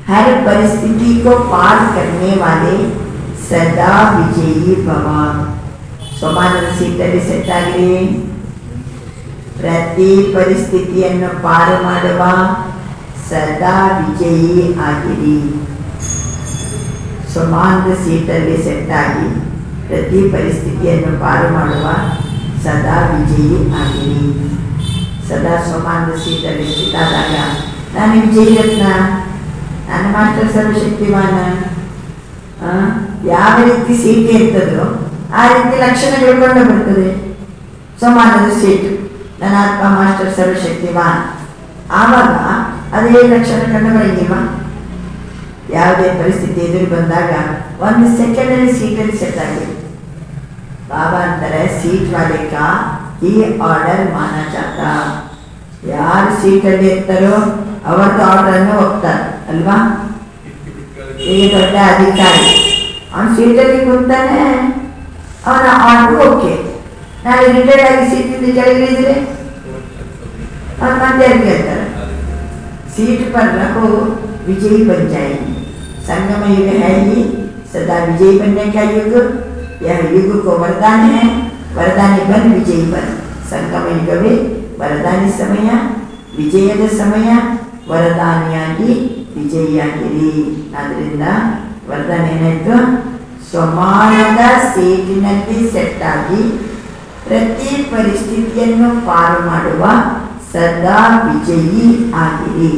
हर परिस्थिति को पार करने वाले सदा विजयी भव. ಸಮಾನದ ಸೀಟಲ್ಲಿ ಸೆಟ್ ಆಗಲಿ, ಪ್ರತಿ ಪರಿಸ್ಥಿತಿಯನ್ನು ಪಾರು ಮಾಡುವ ಸದಾ ವಿಜಯಿ ಆಗಿರಿ. ಸಮಾನದ ಸೀಟಲ್ಲಿ ಸೆಟ್ ಆಗಿ ಪ್ರತಿ ಪರಿಸ್ಥಿತಿಯನ್ನು ಪಾರು ಮಾಡುವ ಸದಾ ವಿಜಯಿ ಆಗಿರಿ. ಸದಾ ಸಮಾನದ ಸೀಟಲ್ಲಿ ಸ್ಥಿತಾದಾಗ ನಾನು ವಿಜಯಿ ರತ್ನ, ನನ್ನ ಮಾಸ್ಟರ್ ಸರ್ವಶಕ್ತಿಮಾನ, ಯಾವ ರೀತಿ ಸೀಟೆ ಇರ್ತದೋ ಆ ರೀತಿ ಲಕ್ಷಣಗಳು ಕೊಂಡು ಬರ್ತದೆ. ಸಮಾನದ ಸೀಟು, ನನ್ನ ಆತ್ಮ ಮಾಸ್ಟರ್ ಸರ್ವಶಕ್ತಿಮಾನ್, ಆವಾಗ ಅದೇ ಲಕ್ಷಣ ಕಂಡು ಬರಂಗಿಲ್ವಾ? ಯಾವುದೇ ಪರಿಸ್ಥಿತಿ ಎದುರು ಬಂದಾಗ 1 ಸೆಕೆಂಡಲ್ಲಿ ಸೀಟಲ್ಲಿ ಸೆಟ್ ಆಗಿದೆ. ಬಾಬಾ ಅಂತಾರೆ, ಸೀಟ್ ವಾಲೆ ಕಾ ಈ ಆರ್ಡರ್ ಮಾನ ಜಾತ. ಯಾರು ಸೀಟಲ್ಲಿ ಇರ್ತಾರೋ ಅವರದ್ದು ಆರ್ಡರನ್ನು ಹೋಗ್ತಾರೆ ಅಲ್ವಾ. ಈಗ ದೊಡ್ಡ ಅಧಿಕಾರಿ ಅವನ ಸೀಟಲ್ಲಿ ಕೂತಾನೆ, ಅವನ ಆರ್ಡರ್ ಓಕೆ. ನಾಳೆ ರಿಟೈರ್ಡ್ ಆಗಿ ಸೀಟಿಂದ ಕೆಳಗಿಳಿದ್ರೆ ಅವ್ರು ಮತ್ತೆ ಹೇಳ್ತಾರೆ सीट पर रखो विजयी बन जाएंगे. संगम युग है ये, सदा विजयी बनने का युग. यह युग को वरदान है, वरदानी बन विजयी बन. संगम युगवे वरदानी समय, ವಿಜಯದ ಸಮಯ, ವರದಾನಿಯಾಗಿ ವಿಜಯಿಯಾಗಿರಿ. ಆದ್ದರಿಂದ ವರದಾನ ಏನಾಯ್ತು? ಸ್ವಮಾನದ ಸೀಟಿನಲ್ಲಿ ಸೆಟ್ ಆಗಿ ಪ್ರತಿ ಪರಿಸ್ಥಿತಿಯನ್ನು ಪಾರು ಮಾಡುವ सदा विजयी आगिरी.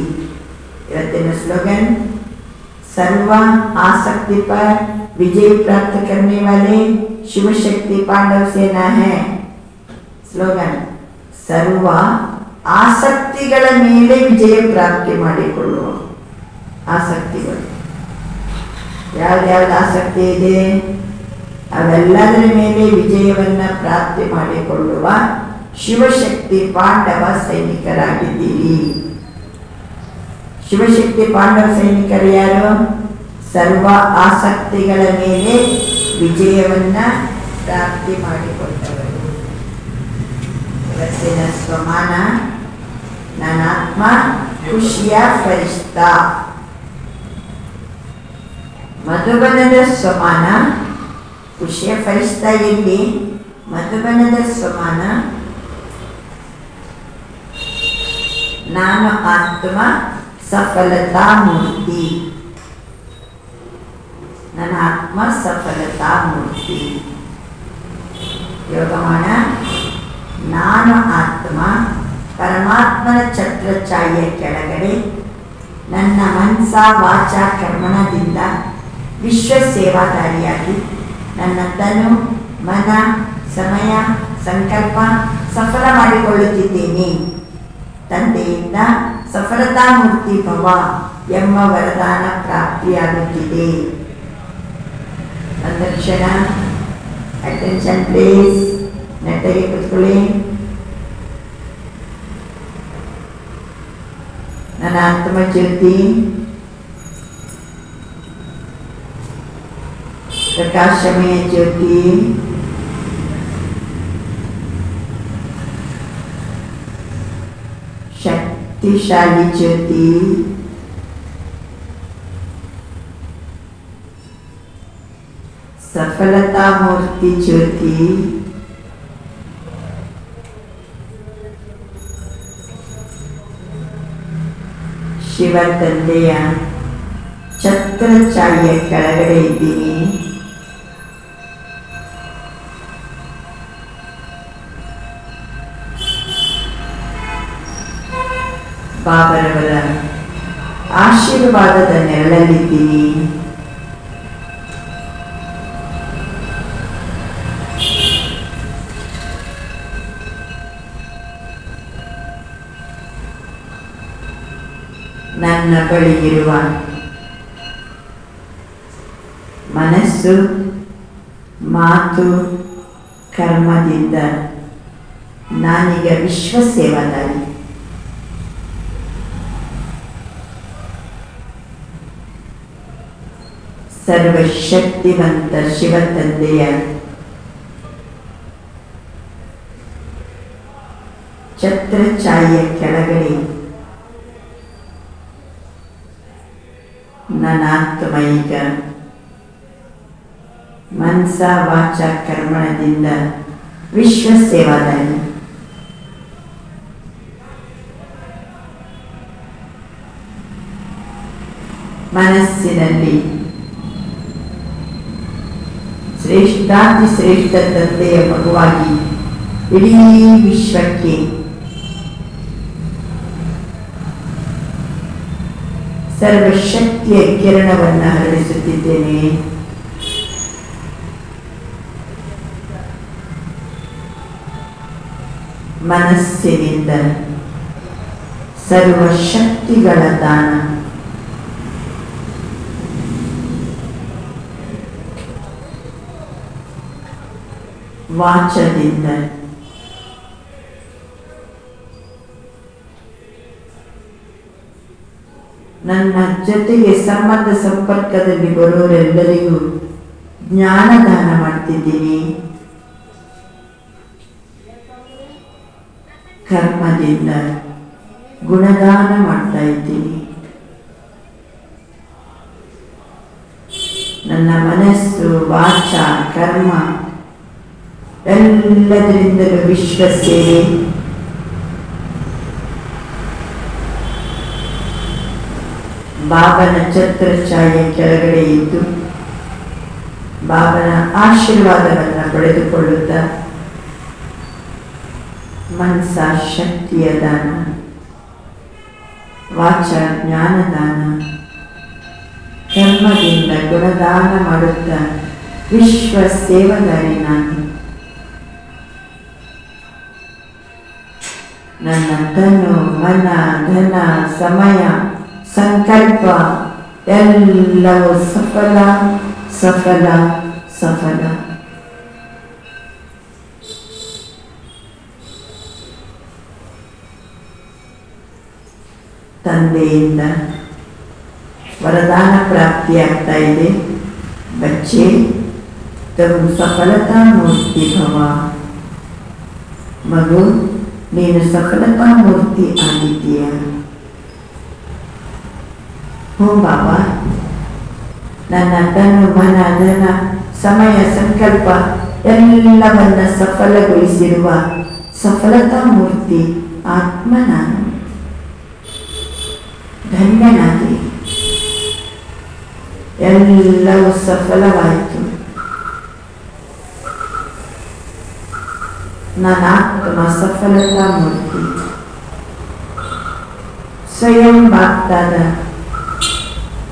ಇವತ್ತಿನ स्लोगन सर्व आसक्ति पर विजय प्राप्त करने वाले शिव शक्ति पांडव सेना है. स्लोगन सर्व ಆಸಕ್ತಿಗಳ ಮೇಲೆ ವಿಜಯ ಪ್ರಾಪ್ತಿ ಮಾಡಿಕೊಳ್ಳುವ ಆಸಕ್ತಿಗಳು. ಯಾವ್ದು ಆಸಕ್ತಿ ಇದೆ ಅವೆಲ್ಲದರ ಮೇಲೆ ವಿಜಯವನ್ನ ಪ್ರಾಪ್ತಿ ಮಾಡಿಕೊಳ್ಳುವ ಶಿವಶಕ್ತಿ ಪಾಂಡವ ಸೈನಿಕರಾಗಿದ್ದೀರಿ. ಶಿವಶಕ್ತಿ ಪಾಂಡವ ಸೈನಿಕರು ಯಾರು? ಸರ್ವ ಆಸಕ್ತಿಗಳ ಮೇಲೆ ವಿಜಯವನ್ನ ಪ್ರಾಪ್ತಿ ಮಾಡಿಕೊಂಡವರು. ಇವತ್ತಿನ ಸ್ವಮಾನ ನನಾತ್ಮ ಖುಷಿಯ ಫರಿಷ್ಠ. ಮಧುಬನದ ಸ್ವಮಾನ ಖುಷಿಯ ಫರಿಷ್ಠ ಎಲ್ಲಿ? ಮಧುಬನದ ಸ್ವಮಾನ ನಾನು ಆತ್ಮ ಸಫಲತಾ ಮೂರ್ತಿ. ನನ್ನ ಆತ್ಮ ಸಫಲತಾ ಮೂರ್ತಿ. ಯೋಗಮಾನ ನಾನು ಆತ್ಮ ಪರಮಾತ್ಮನ ಛತ್ರ ಛಾಯೆಯ ಕೆಳಗಡೆ ನನ್ನ ಮನಸ ವಾಚ ಕರ್ಮಣದಿಂದ ವಿಶ್ವ ಸೇವಾದಾರಿಯಾಗಿ ನನ್ನ ತನು ಮನ ಸಮಯ ಸಂಕಲ್ಪ ಸಫಲ ಮಾಡಿಕೊಳ್ಳುತ್ತಿದ್ದೇನೆ. ತಂದೆಯಿಂದ ಸಫಲತಾ ಮೂರ್ತಿ ಭವ ಎಂಬ ವರದಾನ ಪ್ರಾಪ್ತಿಯಾಗುತ್ತಿದೆ. ಒಂದು ಕ್ಷಣ ಅಟೆನ್ಷನ್ ಪ್ಲೀಸ್. ನೆಟ್ಟಗೆ ಕೂತ್ಕೊಳ್ಳಿ. ನನ್ನ ಆತ್ಮಜ್ಯೋತಿ ಪ್ರಕಾಶಮಯ ಜ್ಯೋತಿ शक्तिशाली ज्योति सफलता मूर्ति ज्योति ಶಿವ ತಂದೆಯ ಛತ್ರ ಛಾಯೆಯ ಕೆಳಗಡೆ ಇದ್ದೀನಿ. ಬಾಬರವರ ಆಶೀರ್ವಾದದ ನೆರಳಲ್ಲಿದ್ದೀನಿ. ನನ್ನ ಬಳಿ ಇರುವ ಮನಸ್ಸು ಮಾತು ಕರ್ಮದಿಂದ ನಾನೀಗ ವಿಶ್ವ ಸೇವಾದಾರಿ. ಸರ್ವಶಕ್ತಿವಂತ ಶಿವ ತಂದೆಯ ಛತ್ರ ಛಾಯೆಯ ಕೆಳಗಡೆ ನನ್ನ ಆತ್ಮ ಈಗ ಮನಸ ವಾಚ ಕರ್ಮಣದಿಂದ ವಿಶ್ವ ಸೇವಾದಾರಿ. ಮನಸ್ಸಿನಲ್ಲಿ ಶ್ರೇಷ್ಠಾತಿ ಶ್ರೇಷ್ಠ ತಂದೆಯ ಮಗುವಾಗಿ ಇಡೀ ವಿಶ್ವಕ್ಕೆ ಸರ್ವಶಕ್ತಿಯ ಕಿರಣವನ್ನು ಹರಡಿಸುತ್ತಿದ್ದೇನೆ. ಮನಸ್ಸಿನಿಂದ ಸರ್ವಶಕ್ತಿಗಳ ದಾನ, ವಾಚದಿಂದ ನನ್ನ ಜೊತೆಗೆ ಸಂಬಂಧ ಸಂಪರ್ಕದಲ್ಲಿ ಬರೋರೆಲ್ಲರಿಗೂ ಜ್ಞಾನದಾನ ಮಾಡ್ತಿದ್ದೀನಿ. ಕರ್ಮದಿಂದ ಗುಣದಾನ ಮಾಡ್ತಾ ಇದ್ದೀನಿ. ನನ್ನ ಮನಸ್ಸು, ವಾಚ, ಕರ್ಮ ಎಲ್ಲದರಿಂದಲೂ ವಿಶ್ವ ಸೇವೆ. ಬಾಬನ ಛತ್ರಛಾಯೆ ಕೆಳಗಡೆ ಇದ್ದು ಬಾಬನ ಆಶೀರ್ವಾದವನ್ನು ಪಡೆದುಕೊಳ್ಳುತ್ತಾ ಮನಸ ಶಕ್ತಿಯ ದಾನ, ವಾಚ ಜ್ಞಾನದಾನ, ಕರ್ಮದಿಂದ ಗುಣದಾನ ಮಾಡುತ್ತಾ ವಿಶ್ವ ಸೇವದಾರಿ ನಾನು. ನನ್ನ ತನು, ಮನ, ಧನ, ಸಮಯ, ಸಂಕಲ್ಪ ಎಲ್ಲವೂ ಸಫಲ ಸಫಲ ಸಫಲ. ತಂದೆಯಿಂದ ವರದಾನ ಪ್ರಾಪ್ತಿಯಾಗ್ತಾ ಇದೆ. ಬಚ್ಚೆ ತಮ್ಮ ಸಫಲತಾ ಮೂರ್ತಿ ಭವ. ಮಗು, ನೀನು ಸಫಲತಾ ಮೂರ್ತಿ ಆಗಿದ್ದೀಯ. ಹೋ ಬಾಬಾ, ನನ್ನ ತನು, ಮನ, ಧನ, ಸಮಯ, ಸಂಕಲ್ಪ ಎಲ್ಲವನ್ನ ಸಫಲಗೊಳಿಸಿರುವ ಸಫಲತಾ ಮೂರ್ತಿ ಆತ್ಮ ನಾನು. ಧನ್ಯನಾಗಿ ಎಲ್ಲವೂ ಸಫಲವಾಯಿತು. ನನ್ನ ಆತ್ಮ ಸಫಲತಾ ಮೂರ್ತಿ ಸ್ವಯಂ ಬಾಗ್ದಾದ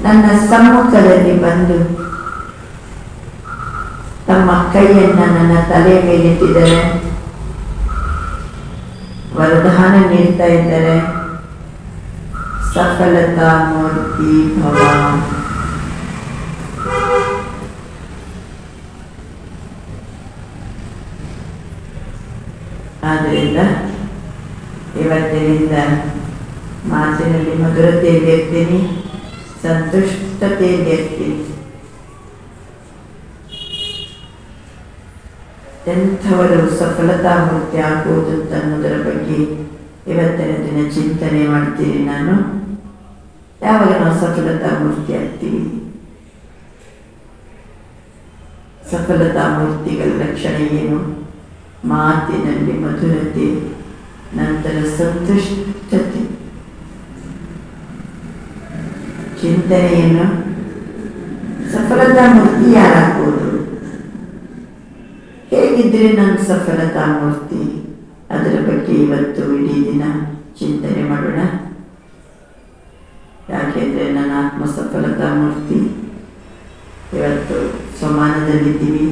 ನನ್ನ ಸಮ್ಮುಖದಲ್ಲಿ ಬಂದು ತಮ್ಮ ಕೈಯನ್ನ ನನ್ನ ತಲೆ ಮೇಲಿಟ್ಟಿದ್ದಾರೆ, ವರದಾನ ನೀಡ್ತಾ ಇದ್ದಾರೆ. ಸಫಲತಾ ಮೂರ್ತಿ ಭವ. ಆದ್ದರಿಂದ ಇವತ್ತಿನಿಂದ ಮಾತಿನಲ್ಲಿ ಮಧುರತೆಯಲ್ಲಿ ಇರ್ತೀನಿ, ಸಂತುಷ್ಟತೆಯಲ್ಲಿ ಇರ್ತೀನಿ. ಎಂಥವರು ಸಫಲತಾ ಮೂರ್ತಿ ಆಗುವುದು ಅನ್ನೋದರ ಬಗ್ಗೆ ಇವತ್ತಿನ ದಿನ ಚಿಂತನೆ ಮಾಡ್ತೀನಿ ನಾನು. ಯಾವಾಗ ನಾವು ಸಫಲತಾ ಮೂರ್ತಿ ಆಗ್ತೀವಿ? ಸಫಲತಾ ಮೂರ್ತಿಗಳ ಲಕ್ಷಣ ಏನು? ಮಾತಿನಲ್ಲಿ ಮಧುರತೆ, ನಂತರ ಸಂತುಷ್ಟತೆ. ಚಿಂತನೆ ಏನು? ಸಫಲತಾ ಮೂರ್ತಿ ಯಾರಾಗ್ಬೋದು? ಹೇಗಿದ್ರೆ ನಾನು ಸಫಲತಾ ಮೂರ್ತಿ? ಅದರ ಬಗ್ಗೆ ಇವತ್ತು ಇಡೀ ದಿನ ಚಿಂತನೆ ಮಾಡೋಣ. ಯಾಕೆಂದರೆ ನನ್ನ ಆತ್ಮ ಸಫಲತಾ ಮೂರ್ತಿ. ಇವತ್ತು ಸಮಾನದಲ್ಲಿದ್ದೀವಿ,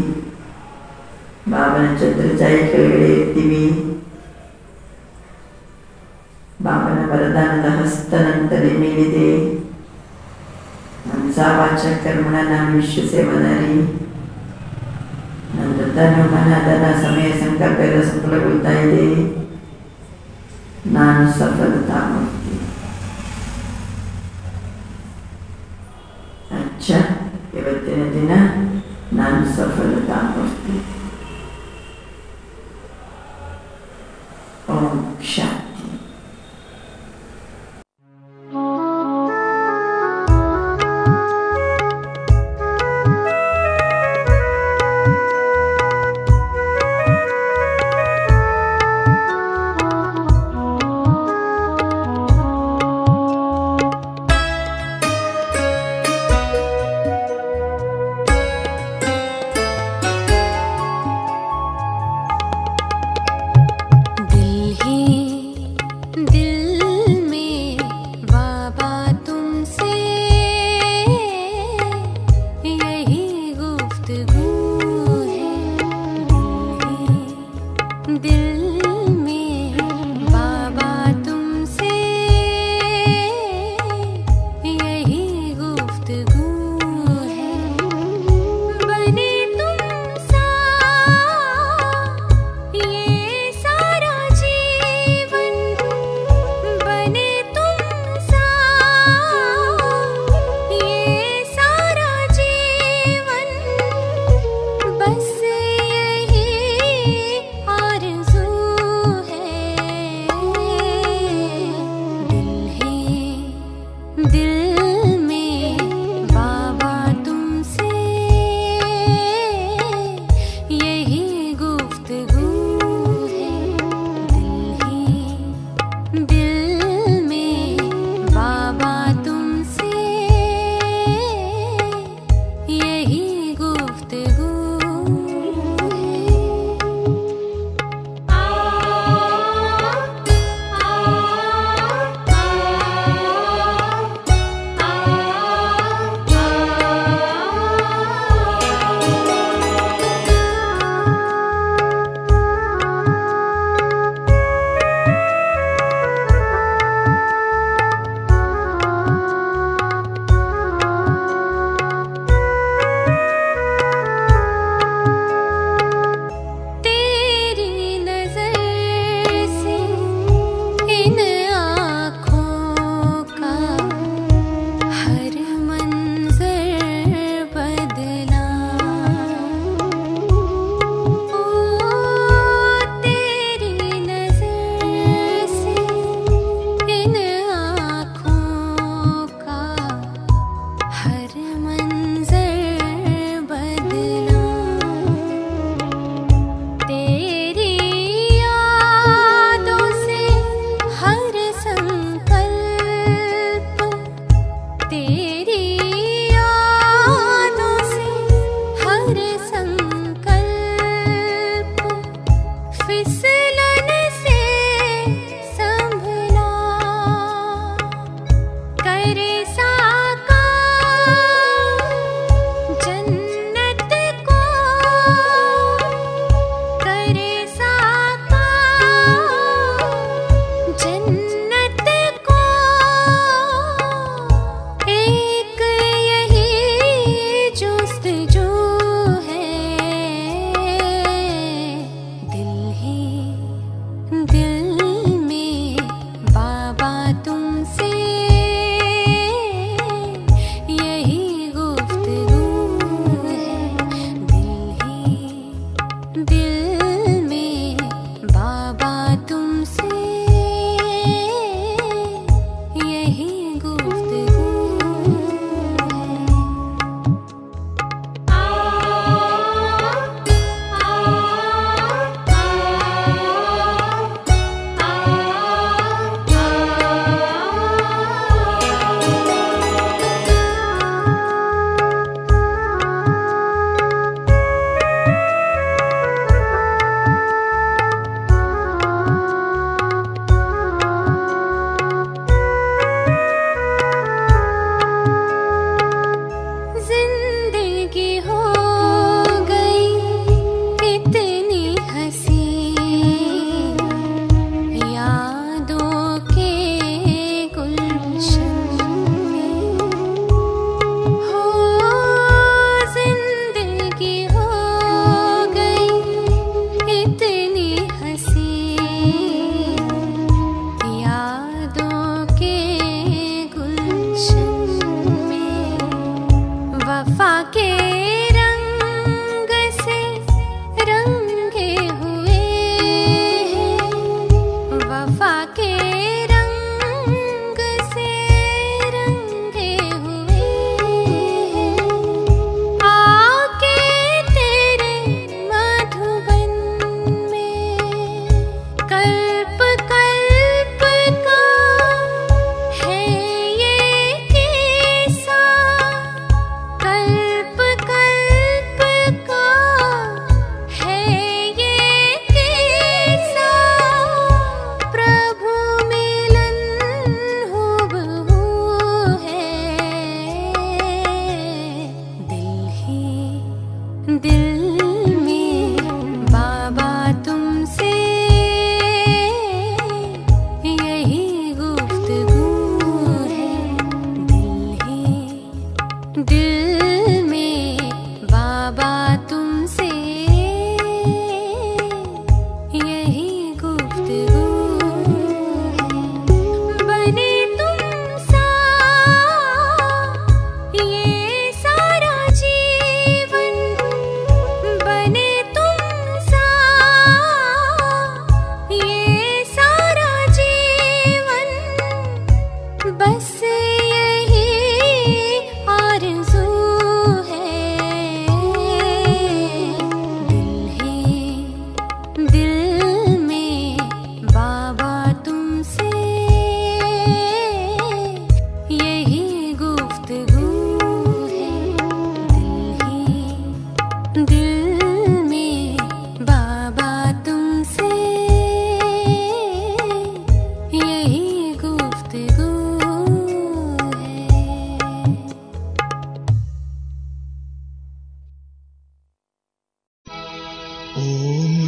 ಬಾಬನ ಛತ್ರಛಾಯೆ ಕೆಳಗಡೆ ಇರ್ತೀವಿ. ಬಾಬನ ವರದಾನದ ಹಸ್ತ ನನ್ನ ತಲೆ ಮೇಲಿದೆ. ಮನಸ ವಾಚ ಕರ್ಮಣ ನಾನು ವಿಶ್ವ ಸೇವದಾರಿ. ನನ್ನ ತನು, ಮನ, ಧನ, ಸಮಯ, ಸಂಕಲ್ಪ ಎಲ್ಲ ಸಫಲಗೊಳ್ತಾ ಇದೆ. ನಾನು ಸಫಲತಾ ಮೂರ್ತಿ. ಅಚ್ಚ, ಇವತ್ತಿನ ದಿನ ನಾನು ಸಫಲತಾ ಮೂರ್ತಿ. ಓಂ ಶಾಂತಿ.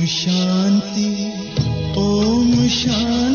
शांति ओम शांति।